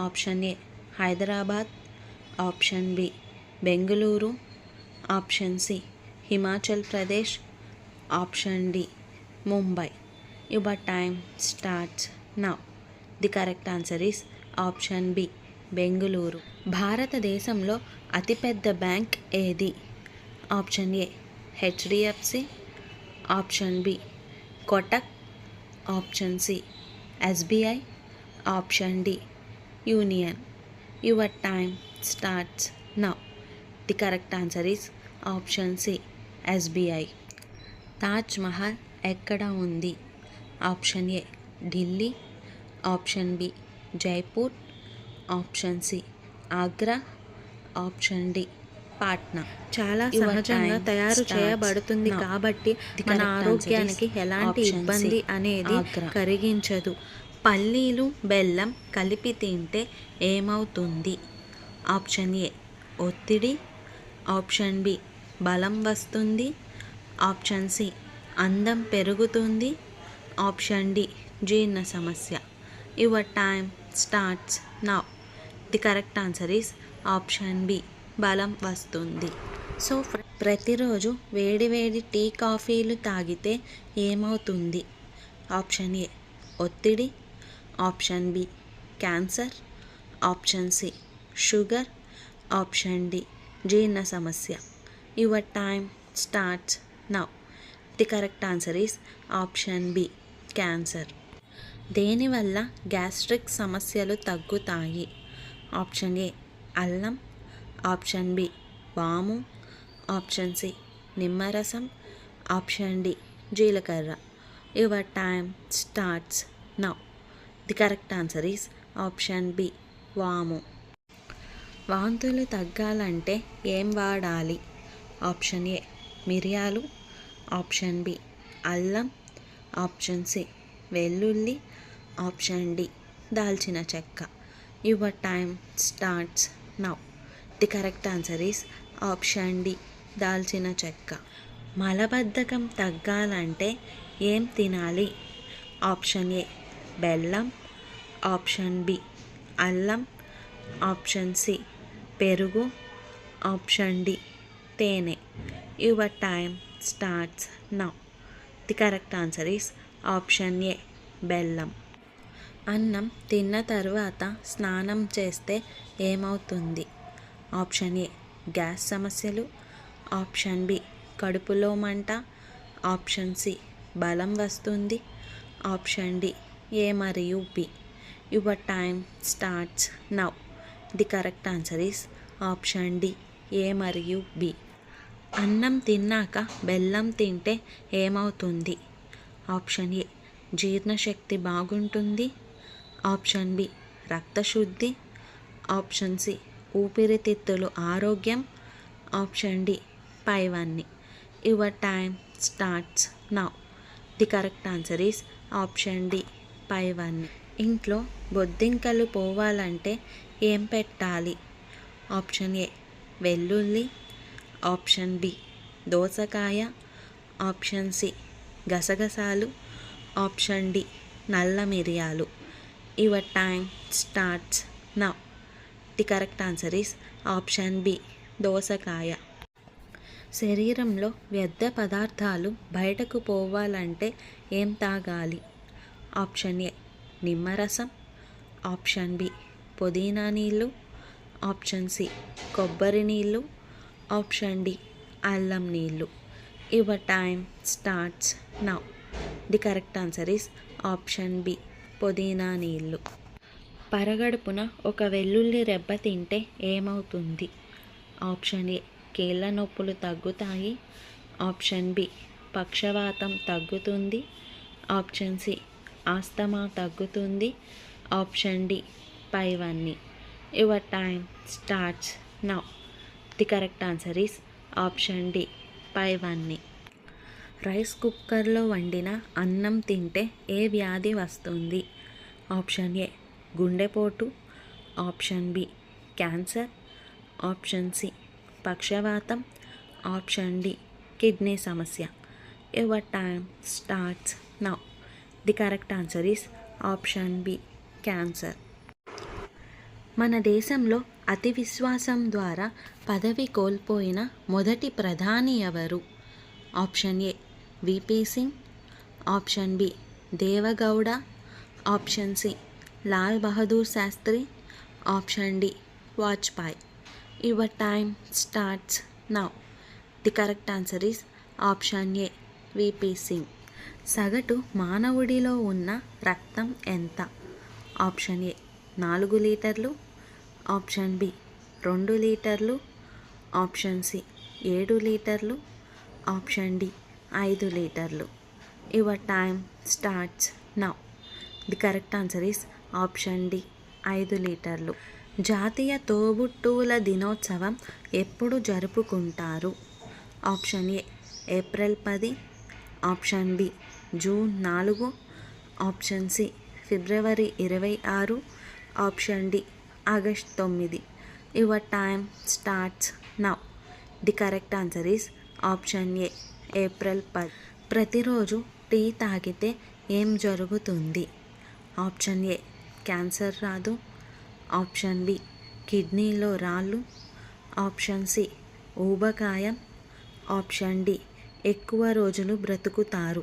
Option A Hyderabad, option B Bengaluru, option C Himachal Pradesh, option D Mumbai. Your time starts now. The correct answer is option B Bengaluru. భారతదేశంలో అతిపెద్ద బ్యాంక్ ఏది? Option A HDFC, option B Kotak, option C SBI, option D union. Your time starts now. The correct answer is option C SBI. Taj Mahal ఎక్కడ ఉంది? Option A Delhi, option B Jaipur, option C Agra, option D Patna. చాలా సహజంగా తయారు చేయబడుతుంది కాబట్టి మన ఆరోగ్యానికి ఎలాంటి ఇబ్బంది అనేది కలిగించదు. పల్లీలు బెల్లం కలిపి తింటే ఏమవుతుంది? ఆప్షన్ ఏ ఒత్తిడి, ఆప్షన్ బి బలం వస్తుంది, ఆప్షన్ సి అందం పెరుగుతుంది, ఆప్షన్ డి జీర్ణ సమస్య. Your time starts now. The correct answer is option B బలం వస్తుంది. సో ప్రతిరోజు వేడి వేడి టీ కాఫీలు తాగితే ఏమవుతుంది? ఆప్షన్ ఏ ఒత్తిడి, option B cancer, option C sugar, option D జీర్ణ సమస్య. Your time starts now. The correct answer is option B cancer. దేనివల్ల గ్యాస్ట్రిక్ సమస్యలు తగ్గుతాయి? ఆప్షన్ ఏ అల్లం, ఆప్షన్ బి వాము, ఆప్షన్ సి నిమ్మరసం, ఆప్షన్ డి జీలకర్ర. Your time starts now. The correct answer is option B వాము. వాంతులు తగ్గాలంటే ఏం వాడాలి? ఆప్షన్ ఏ మిరియాలు, ఆప్షన్ బి అల్లం, ఆప్షన్ సి వెల్లుల్లి, ఆప్షన్ డి దాల్చిన చెక్క. Your time starts now. The correct answer is option D దాల్చిన చెక్క. మలబద్ధకం తగ్గాలంటే ఏం తినాలి? ఆప్షన్ ఏ బెల్లం, ఆప్షన్ బి అల్లం, ఆప్షన్ సి పెరుగు, ఆప్షన్ డి తేనె. Your time starts now. The correct answer is option A బెల్లం. అన్నం తిన్న తర్వాత స్నానం చేస్తే ఏమవుతుంది? ఆప్షన్ ఏ గ్యాస్ సమస్యలు, ఆప్షన్ బి కడుపులో మంట, ఆప్షన్ సి బలం వస్తుంది, ఆప్షన్ డి ఏ మరియు B. Your time starts now. The correct answer is option D A మరియు బి. అన్నం తిన్నాక బెల్లం తింటే ఏమవుతుంది? ఆప్షన్ ఏ జీర్ణశక్తి బాగుంటుంది, ఆప్షన్ బి రక్తశుద్ధి, ఆప్షన్ సి ఊపిరితిత్తులు ఆరోగ్యం, ఆప్షన్ డి పైవన్నీ. Your time starts now. The correct answer is option D పైవన్నీ. ఇంట్లో బొద్దింకలు పోవాలంటే ఏం పెట్టాలి? ఆప్షన్ ఏ వెల్లుల్లి, ఆప్షన్ బి దోసకాయ, ఆప్షన్ సి గసగసాలు, ఆప్షన్ డి నల్ల మిరియాలు. Your time starts now. The correct answer is option B దోసకాయ. శరీరంలో వ్యర్థ పదార్థాలు బయటకు పోవాలంటే ఏం తాగాలి? ఆప్షన్ ఏ నిమ్మరసం, ఆప్షన్ బి పుదీనా నీళ్ళు, ఆప్షన్ సి కొబ్బరి నీళ్ళు, ఆప్షన్ డి అల్లం నీళ్ళు. Your time starts now. The correct answer is option B పుదీనా నీళ్ళు. పరగడుపున ఒక వెల్లుల్లి రెబ్బ తింటే ఏమవుతుంది? ఆప్షన్ ఏ కీళ్ళ నొప్పులు తగ్గుతాయి, ఆప్షన్ బి పక్షవాతం తగ్గుతుంది, ఆప్షన్ సి ఆస్తమా తగ్గుతుంది, ఆప్షన్ డి పైవన్నీ. Your time starts now. The correct answer is option D పైవన్నీ. రైస్ కుక్కర్లో వండిన అన్నం తింటే ఏ వ్యాధి వస్తుంది? ఆప్షన్ ఏ గుండెపోటు, option B cancer, option C పక్షవాతం, ఆప్షన్ డి కిడ్నీ సమస్య. Your time starts now. The correct answer is option B cancer. మన దేశంలో అతి విశ్వాసం ద్వారా పదవి కోల్పోయిన మొదటి ప్రధాని ఎవరు? Option A VP Singh, option B Deve Gowda, option C Lal Bahadur Sastry, option D Vajpayee. Your time starts now. The correct answer is option A VP Singh. సగటు మానవుడిలో ఉన్న రక్తం ఎంత? ఆప్షన్ ఏ 4 లీటర్లు, ఆప్షన్ బి 2 లీటర్లు, ఆప్షన్ సి 7 లీటర్లు, ఆప్షన్ డి 5 లీటర్లు. Your time starts now. The correct answer is option D 5 లీటర్లు. జాతీయ తోబుట్టువుల దినోత్సవం ఎప్పుడు జరుపుకుంటారు? Option A April 10, option B June 4, option C February 26, option D August 9. Your time starts now. The correct answer is option A April 10. ప్రతిరోజు tea తాగితే ఏం జరుగుతుంది? ఆప్షన్ ఏ క్యాన్సర్ రాదు, ఆప్షన్ బి కిడ్నీలో రాళ్ళు, ఆప్షన్ సి ఊబకాయం, option D ఎక్కువ రోజులు బ్రతుకుతారు.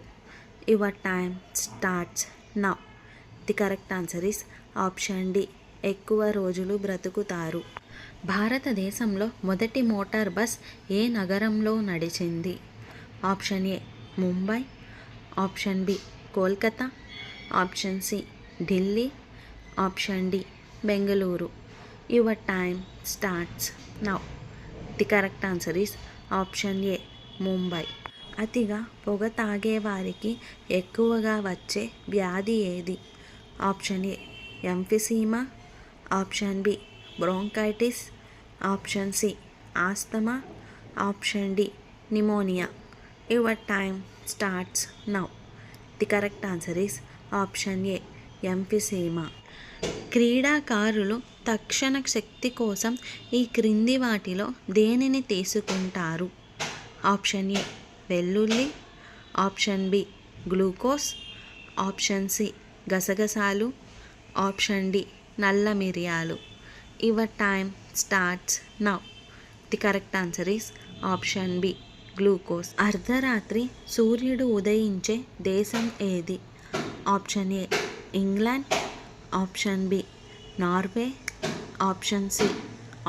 Your time starts now. The correct answer is option D ఎక్కువ రోజులు బ్రతుకుతారు. భారతదేశంలో మొదటి మోటార్ బస్ ఏ నగరంలో నడిచింది? Option A Mumbai, option B Kolkata, option C Delhi, option D Bengaluru. Your time starts now. The correct answer is option A Mumbai. అతిగా పొగ తాగేవారికి ఎక్కువగా వచ్చే వ్యాధి ఏది? Option A emphysema, option B bronchitis, option C asthma, option D pneumonia. Your time starts now. The correct answer is option A emphysema. క్రీడాకారులు తక్షణ శక్తి కోసం ఈ క్రింది వాటిలో దేనిని తీసుకుంటారు? ఆప్షన్ ఏ వెల్లుల్లి, option B glucose, option C గసగసాలు, ఆప్షన్ డి నల్ల మిరియాలు. Your time starts now. The correct answer is option B glucose. అర్ధరాత్రి సూర్యుడు ఉదయించే దేశం ఏది? Option A England, option B Norway, option C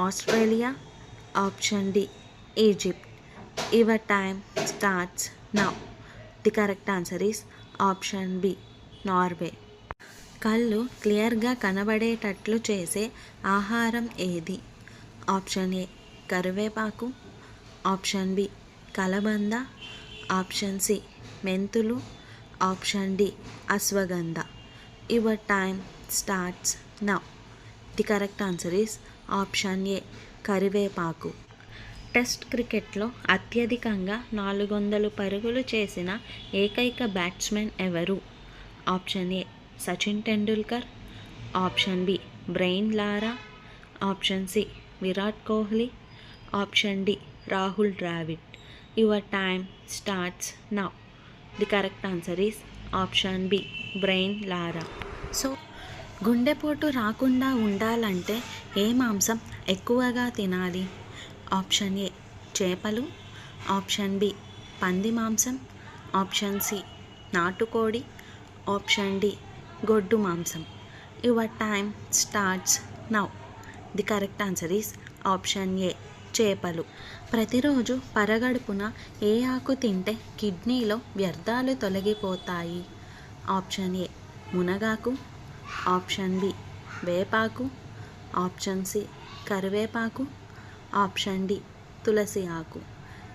Australia, option D Egypt. Your time starts now. The correct answer is option B Norway. కళ్ళు క్లియర్గా కనబడేటట్లు చేసే ఆహారం ఏది? ఆప్షన్ ఏ కరివేపాకు, ఆప్షన్ బి కలబంద, ఆప్షన్ సి మెంతులు, option D ashwagandha. Your time starts now. The correct answer is option A కరివేపాకు. టెస్ట్ క్రికెట్లో అత్యధికంగా 400 పరుగులు చేసిన ఏకైక బ్యాట్స్మెన్ ఎవరు? Option A Sachin Tendulkar, option B Brian Lara, option C Virat Kohli, option D Rahul Dravid. Your time starts now. The correct answer is option B Brian Lara. So గుండెపోటు రాకుండా ఉండాలంటే ఏ మాంసం ఎక్కువగా తినాలి? ఆప్షన్ ఏ చేపలు, ఆప్షన్ బి పంది మాంసం, ఆప్షన్ సి నాటుకోడి, ఆప్షన్ డి గొడ్డు మాంసం. Your time starts now. The correct answer is option A చేపలు. ప్రతిరోజు పరగడుపున ఏ ఆకు తింటే కిడ్నీలో వ్యర్థాలు తొలగిపోతాయి? ఆప్షన్ ఏ మునగాకు, ఆప్షన్ బి వేపాకు, ఆప్షన్ సి కరివేపాకు, ఆప్షన్ డి తులసి ఆకు.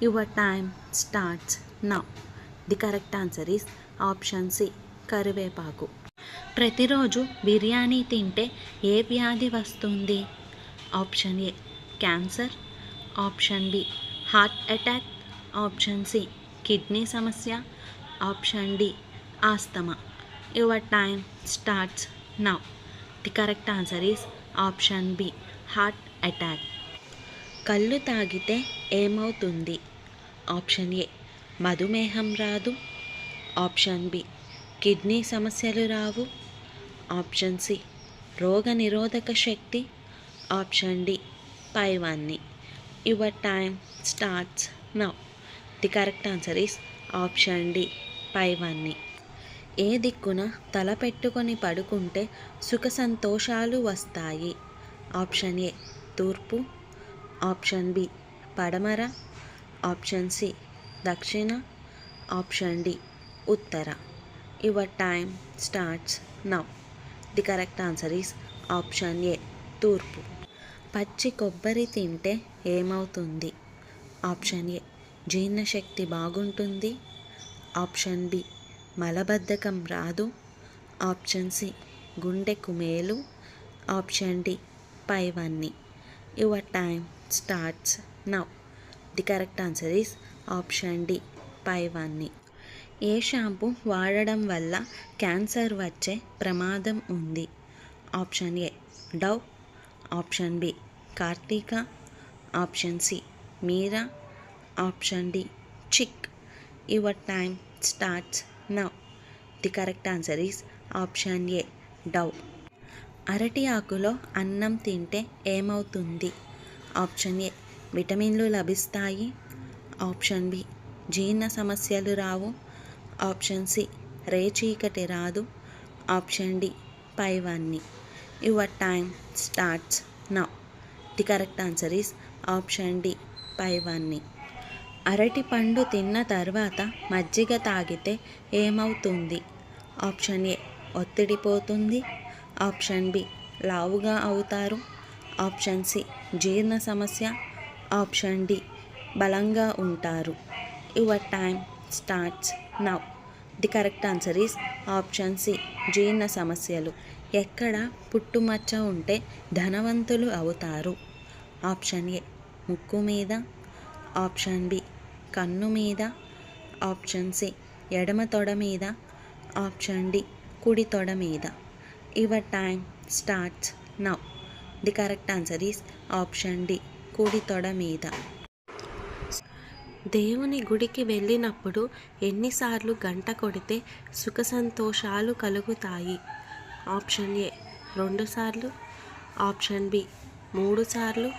Your time starts now. The correct answer is option C కరివేపాకు. ప్రతిరోజు బిర్యానీ తింటే ఏ వ్యాధి వస్తుంది? Option A cancer, option B heart attack, option C kidney సమస్య, option D asthma. Your time starts now. The correct answer is option B heart attack. కళ్ళు తాగితే ఏమవుతుంది? ఆప్షన్ ఏ మధుమేహం రాదు, ఆప్షన్ బి కిడ్నీ సమస్యలు రావు, ఆప్షన్ సి రోగనిరోధక శక్తి, option D పైవన్నీ. Your time starts now. The correct answer is option D పైవన్నీ. ఏ దిక్కున తల పెట్టుకొని పడుకుంటే సుఖ సంతోషాలు వస్తాయి? ఆప్షన్ ఏ తూర్పు, ఆప్షన్ బి పడమర, ఆప్షన్ సి దక్షిణ, ఆప్షన్ డి ఉత్తర. Your time starts now. The correct answer is option A తూర్పు. పచ్చి కొబ్బరి తింటే ఏమవుతుంది? ఆప్షన్ ఏ జీర్ణశక్తి బాగుంటుంది, ఆప్షన్ బి మలబద్ధకం రాదు, ఆప్షన్ సి గుండెకు మేలు, ఆప్షన్ డి పైవన్నీ. Your time starts now. The correct answer is option D పైవన్నీ. ఏ షాంపూ వాడడం వల్ల క్యాన్సర్ వచ్చే ప్రమాదం ఉంది? Option A Dove, option B Karthika, option C Meera, option D Chik. Your time starts now. The correct answer is option A Dove. అరటి ఆకులో అన్నం తింటే ఏమవుతుంది? ఆప్షన్ ఏ విటమిన్లు లభిస్తాయి, ఆప్షన్ బి జీర్ణ సమస్యలు రావు, ఆప్షన్ సి రేచీకటి రాదు, ఆప్షన్ డి పైవన్నీ. Your time starts now. The correct answer is option D పైవన్నీ. అరటి పండు తిన్న తర్వాత మజ్జిగ తాగితే ఏమవుతుంది? ఆప్షన్ ఏ ఒత్తిడి పోతుంది, ఆప్షన్ బి లావుగా అవుతారు, ఆప్షన్ సి జీర్ణ సమస్య, ఆప్షన్ డి బలంగా ఉంటారు. Your time starts now. The correct answer is option C జీర్ణ సమస్యలు. ఎక్కడ పుట్టుమచ్చ ఉంటే ధనవంతులు అవుతారు? ఆప్షన్ ఏ ముక్కు మీద, ఆప్షన్ బి కన్ను మీద, ఆప్షన్ సి ఎడమ తొడ మీద, ఆప్షన్ డి కుడి తొడ మీద. Your time starts now. The correct answer is option D, కుడి తొడ మీద. దేవుని గుడికి వెళ్ళినప్పుడు ఎన్నిసార్లు గంట కొడితే సుఖ సంతోషాలు కలుగుతాయి? ఆప్షన్ ఏ 2 సార్లు, ఆప్షన్ బి 3 సార్లు,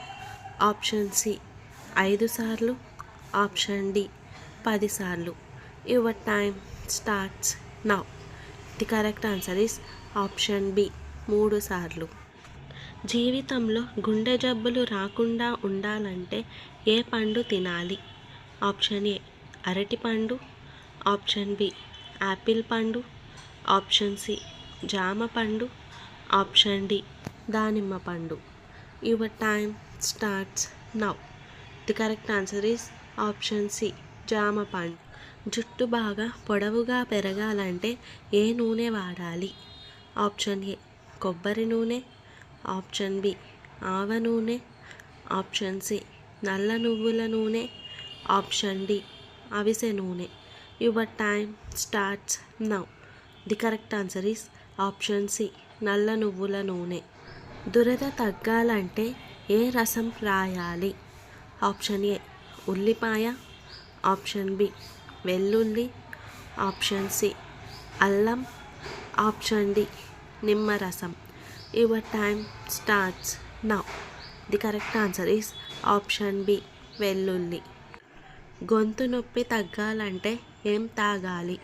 ఆప్షన్ సి 5 సార్లు, ఆప్షన్ డి 10 సార్లు. Your time starts now. The correct answer is option B 3 సార్లు. జీవితంలో గుండె జబ్బులు రాకుండా ఉండాలంటే ఏ పండు తినాలి? ఆప్షన్ ఏ అరటిపండు, ఆప్షన్ బి యాపిల్ పండు, ఆప్షన్ సి జామ పండు, ఆప్షన్ డి దానిమ్మ పండు. Your time starts now. The correct answer is option C జామ పండు. జుట్టు బాగా పొడవుగా పెరగాలంటే ఏ నూనె వాడాలి? ఆప్షన్ ఏ కొబ్బరి నూనె, ఆప్షన్ బి ఆవ నూనె, ఆప్షన్ సి నల్ల నువ్వుల నూనె, ఆప్షన్ డి అవిసె నూనె. Your time starts now. The correct answer is option C నల్ల నువ్వుల నూనె. దురద తగ్గాలంటే ఏ రసం రాయాలి? ఆప్షన్ ఏ ఉల్లిపాయ, ఆప్షన్ బి వెల్లుల్లి, ఆప్షన్ సి అల్లం, ఆప్షన్ డి నిమ్మరసం. Your time starts now. The correct answer is option B వెల్లుల్లి. గొంతు నొప్పి తగ్గాలంటే ఏం తాగాలి?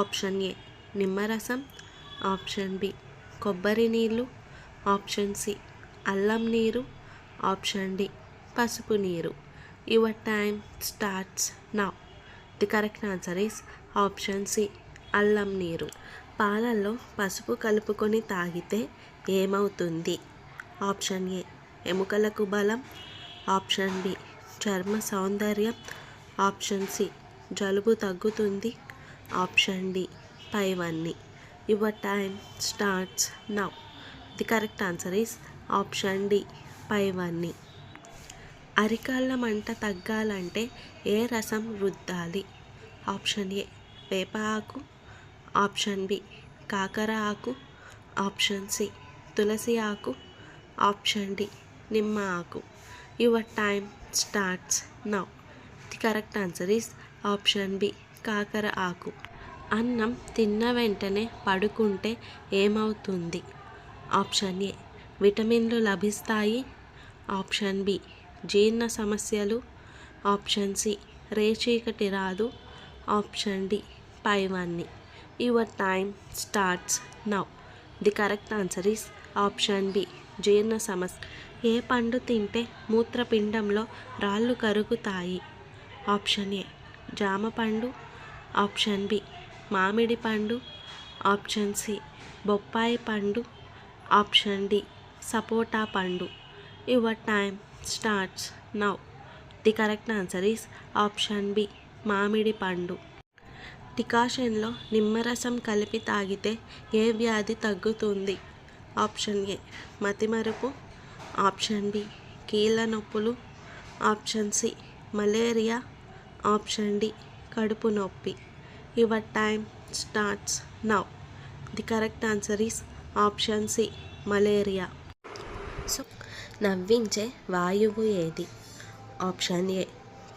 ఆప్షన్ ఏ నిమ్మరసం, ఆప్షన్ బి కొబ్బరి నీళ్ళు, ఆప్షన్ సి అల్లం నీరు, ఆప్షన్ డి పసుపు నీరు. Your time starts now. The correct answer is option C అల్లం నీరు. పాలల్లో పసుపు కలుపుకొని తాగితే ఏమవుతుంది? ఆప్షన్ ఏ ఎముకలకు బలం, ఆప్షన్ బి చర్మ సౌందర్యం, ఆప్షన్ సి జలుబు తగ్గుతుంది, ఆప్షన్ డి పైవన్నీ. Your time starts now. The correct answer is option D పైవన్నీ. అరికాళ్ళ మంట తగ్గాలంటే ఏ రసం రుద్దాలి? ఆప్షన్ ఏ వేప ఆకు, ఆప్షన్ బి కాకర ఆకు, ఆప్షన్ సి తులసి ఆకు, ఆప్షన్ డి నిమ్మ ఆకు. Your time starts now. The correct answer is option B కాకర ఆకు. అన్నం తిన్న వెంటనే పడుకుంటే ఏమవుతుంది? ఆప్షన్ ఏ విటమిన్లు లభిస్తాయి, ఆప్షన్ బి జీర్ణ సమస్యలు, ఆప్షన్ సి రేచీకటి రాదు, ఆప్షన్ డి పైవన్నీ. Your time starts now. The correct answer is option B జీర్ణ సమస్య. ఏ పండు తింటే మూత్రపిండంలో రాళ్ళు కరుగుతాయి? ఆప్షన్ ఏ జామ పండు, ఆప్షన్ బి మామిడి పండు, ఆప్షన్ సి బొప్పాయి పండు, ఆప్షన్ డి సపోటా పండు. Your time starts now. The correct answer is option B మామిడి పండు. డికాషన్లో నిమ్మరసం కలిపి తాగితే ఏ వ్యాధి తగ్గుతుంది? ఆప్షన్ ఏ మతిమరుపు, ఆప్షన్ బి కీళ్ళ నొప్పులు, option C malaria, option D కడుపు నొప్పి. Your time starts now. The correct answer is option C malaria. So నవ్వించే వాయువు ఏది? Option A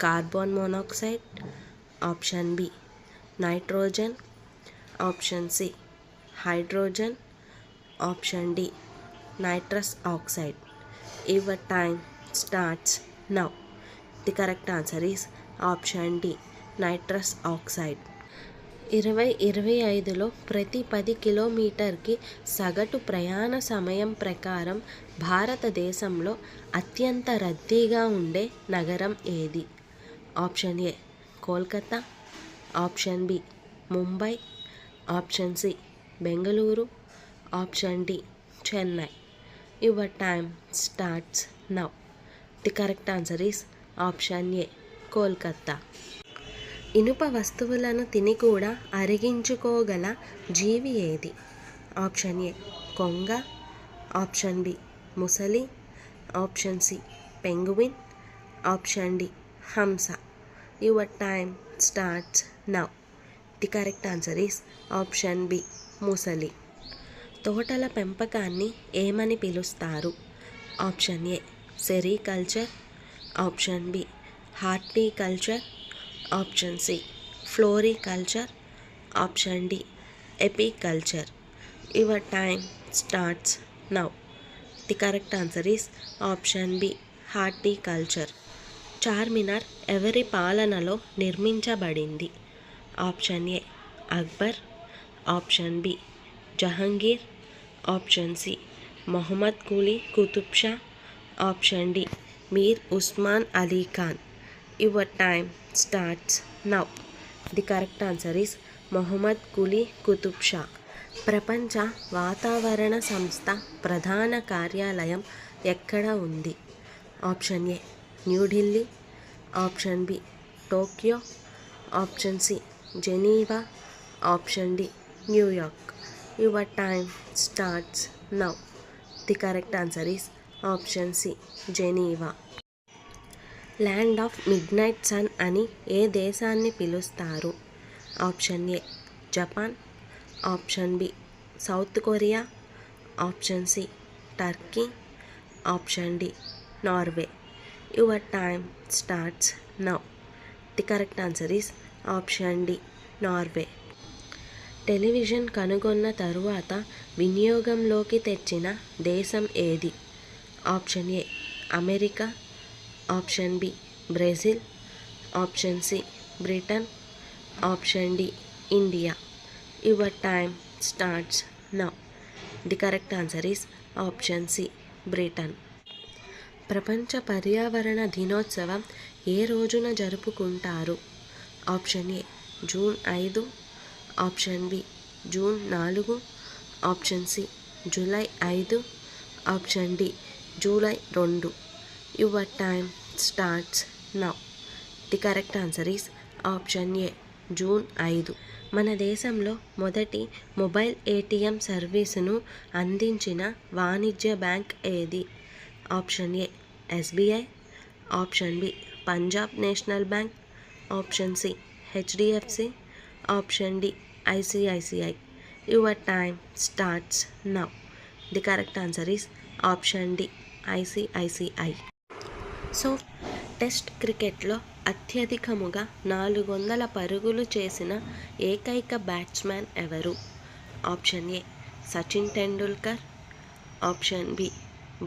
carbon monoxide, option B nitrogen, option C hydrogen, option D nitrous oxide. Your time starts now. The correct answer is option D nitrous oxide. 2025లో ప్రతి 10 కిలోమీటర్కి సగటు ప్రయాణ సమయం ప్రకారం భారతదేశంలో అత్యంత రద్దీగా ఉండే నగరం ఏది? Option A Kolkata, option B Mumbai, option C Bengaluru, option D Chennai. Your time starts now. The correct answer is option A Kolkata. ఇనుప వస్తువులను తిని కూడా అరిగించుకోగల జీవి ఏది? ఆప్షన్ ఏ కొంగ, ఆప్షన్ బి ముసలి, option C penguin, option D హంస. Your time starts now. The correct answer is option B ముసలి. తోటల పెంపకాన్ని ఏమని పిలుస్తారు? Option A sericulture, option B horticulture, option C floriculture, option D apiculture. Your time starts now. The correct answer is option B horticulture. Charminar ఎవరి పాలనలో నిర్మించబడింది? Option A Akbar, option B Jahangir, option C Mohammed Quli Qutb Shah, option D Mir Osman Ali Khan. Your time starts now. The correct answer is Mohammed Quli Qutb Shah. ప్రపంచ వాతావరణ సంస్థ ప్రధాన కార్యాలయం ఎక్కడ ఉంది? Option A New Delhi, option B Tokyo, option C Geneva, option D New York. Your time starts now. The correct answer is option C Geneva. Land of midnight sun అని ఏ దేశాన్ని పిలుస్తారు? Option A Japan, option B South Korea, option C Turkey, option D Norway. Your time starts now. The correct answer is option D Norway. Television కనుగొన్న తరువాత వినియోగంలోకి తెచ్చిన దేశం ఏది? Option A America, option B Brazil, option C Britain, option D India. Your time starts now. The correct answer is option C Britain. ప్రపంచ పర్యావరణ దినోత్సవం ఏ రోజున జరుపుకుంటారు? Option A June 5, option B June 4, option C July 5, option D July 2. Your time starts now. The correct answer is option A June 5. మన దేశంలో మొదటి mobile ATM సర్వీసును అందించిన వాణిజ్య బ్యాంక్ ఏది? Option A SBI, option B Punjab National Bank, option C HDFC, option D ICICI. Your time starts now. The correct answer is option D ICICI. So test క్రికెట్లో అత్యధికముగా 400 పరుగులు చేసిన ఏకైక బ్యాట్స్మెన్ ఎవరు? Option A Sachin Tendulkar, option B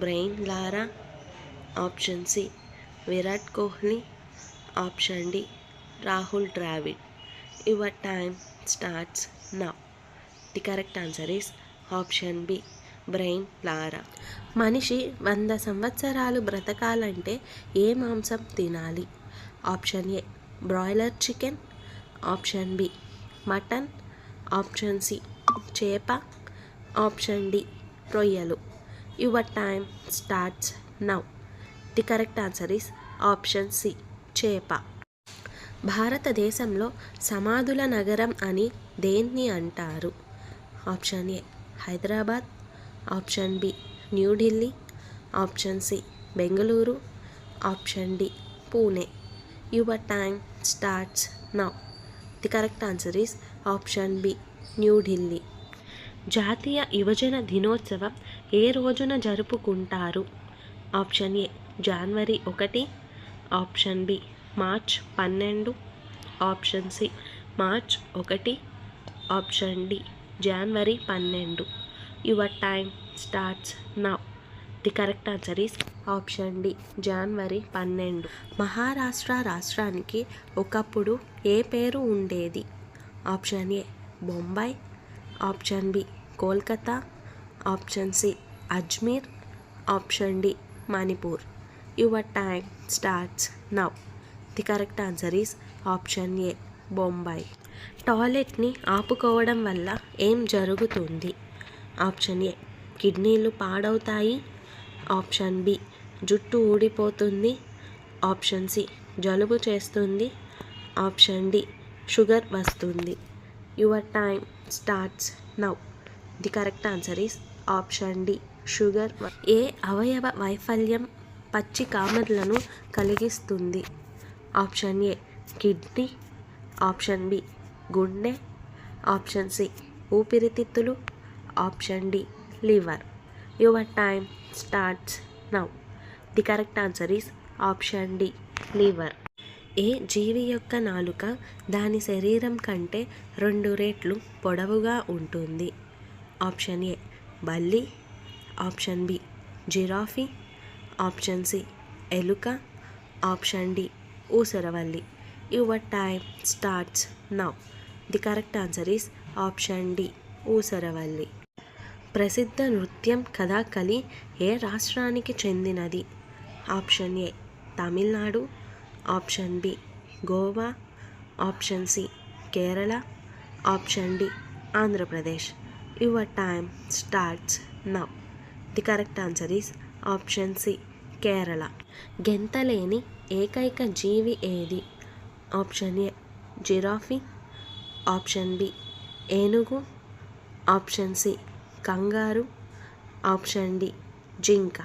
Brian Lara, option C Virat Kohli, option D Rahul Dravid. Your time starts now. The correct answer is option B Brian Lara. మనిషి 100 సంవత్సరాలు బ్రతకాలంటే ఏ మాంసం తినాలి? Option A broiler chicken, option B mutton, option C చేప, option D రొయ్యలు. Your time starts now. The correct answer is option C చేప. భారతదేశంలో సమాధుల నగరం అని దేన్ని అంటారు? Option A Hyderabad, option B New Delhi, option C Bengaluru, option D Pune. Your time starts now. The correct answer is option B New Delhi. జాతీయ యువజన దినోత్సవం ఏ రోజున జరుపుకుంటారు? Option A January 1, option B March 12, option C March 1, option D జనవరి 12. Your time starts now. The correct answer is option D జనవరి 12. మహారాష్ట్ర రాష్ట్రానికి ఒకప్పుడు ఏ పేరు ఉండేది? Option A Bombay, option B Kolkata, option C Ajmer, option D Manipur. Your time starts now. The correct answer is option A Bombay. టాయిలెట్ని ఆపుకోవడం వల్ల ఏం జరుగుతుంది? ఆప్షన్ ఏ కిడ్నీలు పాడవుతాయి, ఆప్షన్ బి జుట్టు ఊడిపోతుంది, ఆప్షన్ సి జలుబు చేస్తుంది, ఆప్షన్ డి షుగర్ వస్తుంది. Your time starts now. The correct answer is option D sugar. ఏ అవయవ వైఫల్యం పచ్చి కామెర్లను కలిగిస్తుంది? Option A kidney, option B గుండె, ఆప్షన్ సి ఊపిరితిత్తులు, option D liver. Your time starts now. The correct answer is option D liver. ఏ జీవి యొక్క నాలుక దాని శరీరం కంటే 2 రెట్లు పొడవుగా ఉంటుంది? ఆప్షన్ ఏ బల్లి, option B giraffe, option C ఎలుక, ఆప్షన్ డి ఊసరవల్లి. Your time starts now. The correct answer is option D ఊసరవల్లి. ప్రసిద్ధ నృత్యం కథాకళి ఏ రాష్ట్రానికి చెందినది? Option A Tamil Nadu, option B Goa, option C Kerala, option D Andhra Pradesh. Your time starts now. The correct answer is option C Kerala. గెంతలేని ఏకైక జీవి ఏది? Option A giraffe, option B ఏనుగు, option C kangaroo, option D జింక.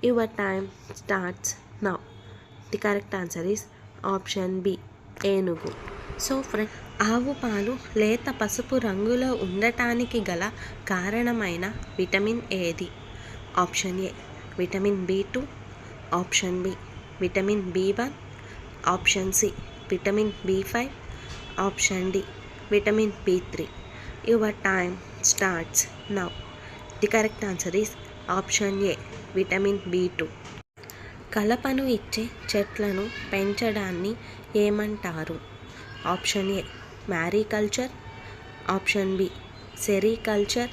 Your time starts now. The correct answer is option B ఏనుగు. So friends, ఆవు పాలు లేత పసుపు రంగులో ఉండటానికి గల కారణమైన విటమిన్ ఏది? Option A vitamin B two, option B vitamin B one, option C vitamin B five, option D vitamin బి3. Your time starts now. The correct answer is option A vitamin B two. కలపను ఇచ్చే చెట్లను పెంచడాన్ని ఏమంటారు? Option A mariculture, option B sericulture,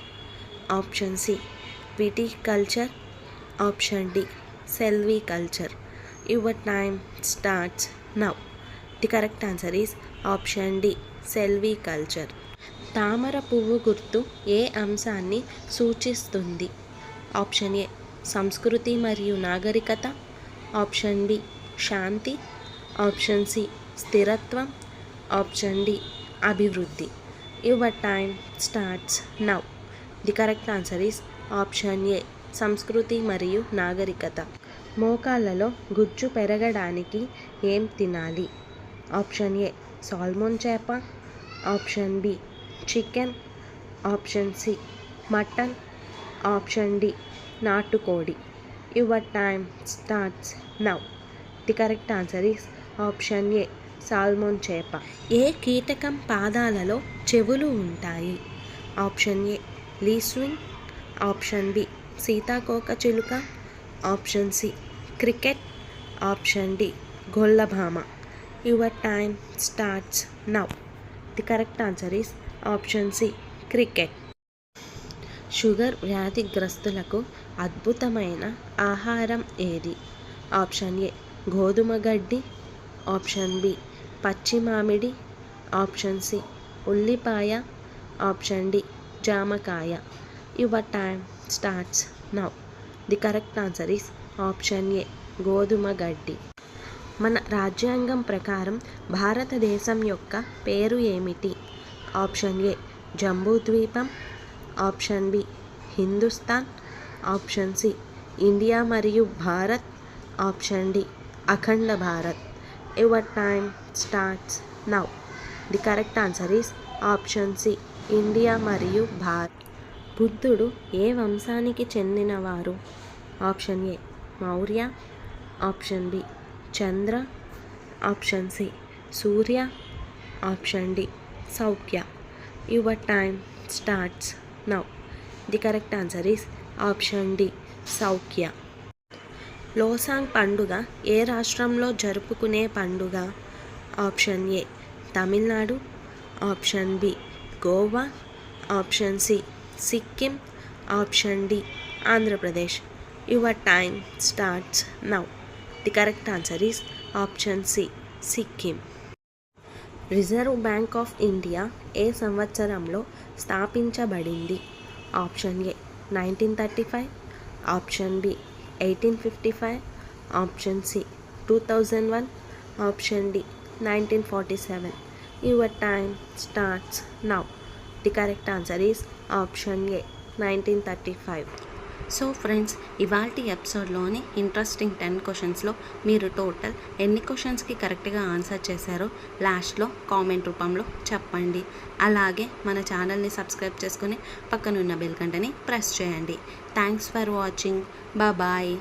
option C viticulture, option D silviculture. Your time starts now. The correct answer is option D silviculture. తామర పువ్వు గుర్తు ఏ అంశాన్ని సూచిస్తుంది? ఆప్షన్ ఏ సంస్కృతి మరియు నాగరికత, ఆప్షన్ బి శాంతి, ఆప్షన్ సి స్థిరత్వం, ఆప్షన్ డి అభివృద్ధి. Your time starts now. The correct answer is option A సంస్కృతి మరియు నాగరికత. మోకాళ్ళలో గుజ్జు పెరగడానికి ఏం తినాలి? ఆప్షన్ ఏ సాల్మన్ చేప, option B chicken, option C mutton, option D నాటుకోడి. Your time starts now. The correct answer is option A salmon చేప. ఏ కీటకం పాదాలలో చెవులు ఉంటాయి? Option A lacewing, option B సీతాకోకచిలుక, option C cricket, option D గొల్లభామ. Your time starts now. The correct answer is option C cricket. Sugar వ్యాధిగ్రస్తులకు అద్భుతమైన ఆహారం ఏది? ఆప్షన్ ఏ గోధుమ గడ్డి, ఆప్షన్ బి పచ్చి మామిడి, ఆప్షన్ సి ఉల్లిపాయ, ఆప్షన్ డి జామకాయ. Your time starts now. The correct answer is option A గోధుమ గడ్డి. మన రాజ్యాంగం ప్రకారం భారతదేశం యొక్క పేరు ఏమిటి? ఆప్షన్ ఏ జంబూద్వీపం, option B Hindustan, option C India మరియు భారత్, ఆప్షన్ డి అఖండ Bharat. Your time starts now. The correct answer is option C India మరియు భారత్. బుద్ధుడు ఏ వంశానికి చెందినవారు? Option A Maurya, option B Chandra, option C Surya, option D Saukhya. Your time starts now. The correct answer is option D Saukhya. Losoong పండుగ ఏ రాష్ట్రంలో జరుపుకునే పండుగ? Option A Tamil Nadu, option B Goa, option C Sikkim, option D Andhra Pradesh. Your time starts now. The correct answer is option C Sikkim. Reserve bank of India ఏ సంవత్సరంలో స్థాపించబడింది? Option A 1935, option B 1855, option C 2001, option D 1947. Your time starts now. The correct answer is option A 1935. So friends, ఇవాల్టి ఎపిసోడ్లోని interesting 10 క్వశ్చన్స్లో మీరు total ఎన్ని క్వశ్చన్స్కి కరెక్ట్గా answer చేశారో లాస్ట్లో కామెంట్ రూపంలో చెప్పండి. అలాగే మన ఛానల్ని సబ్స్క్రైబ్ చేసుకుని పక్కనున్న బెల్ గంటని ప్రెస్ చేయండి. Thanks for watching. బాయ్.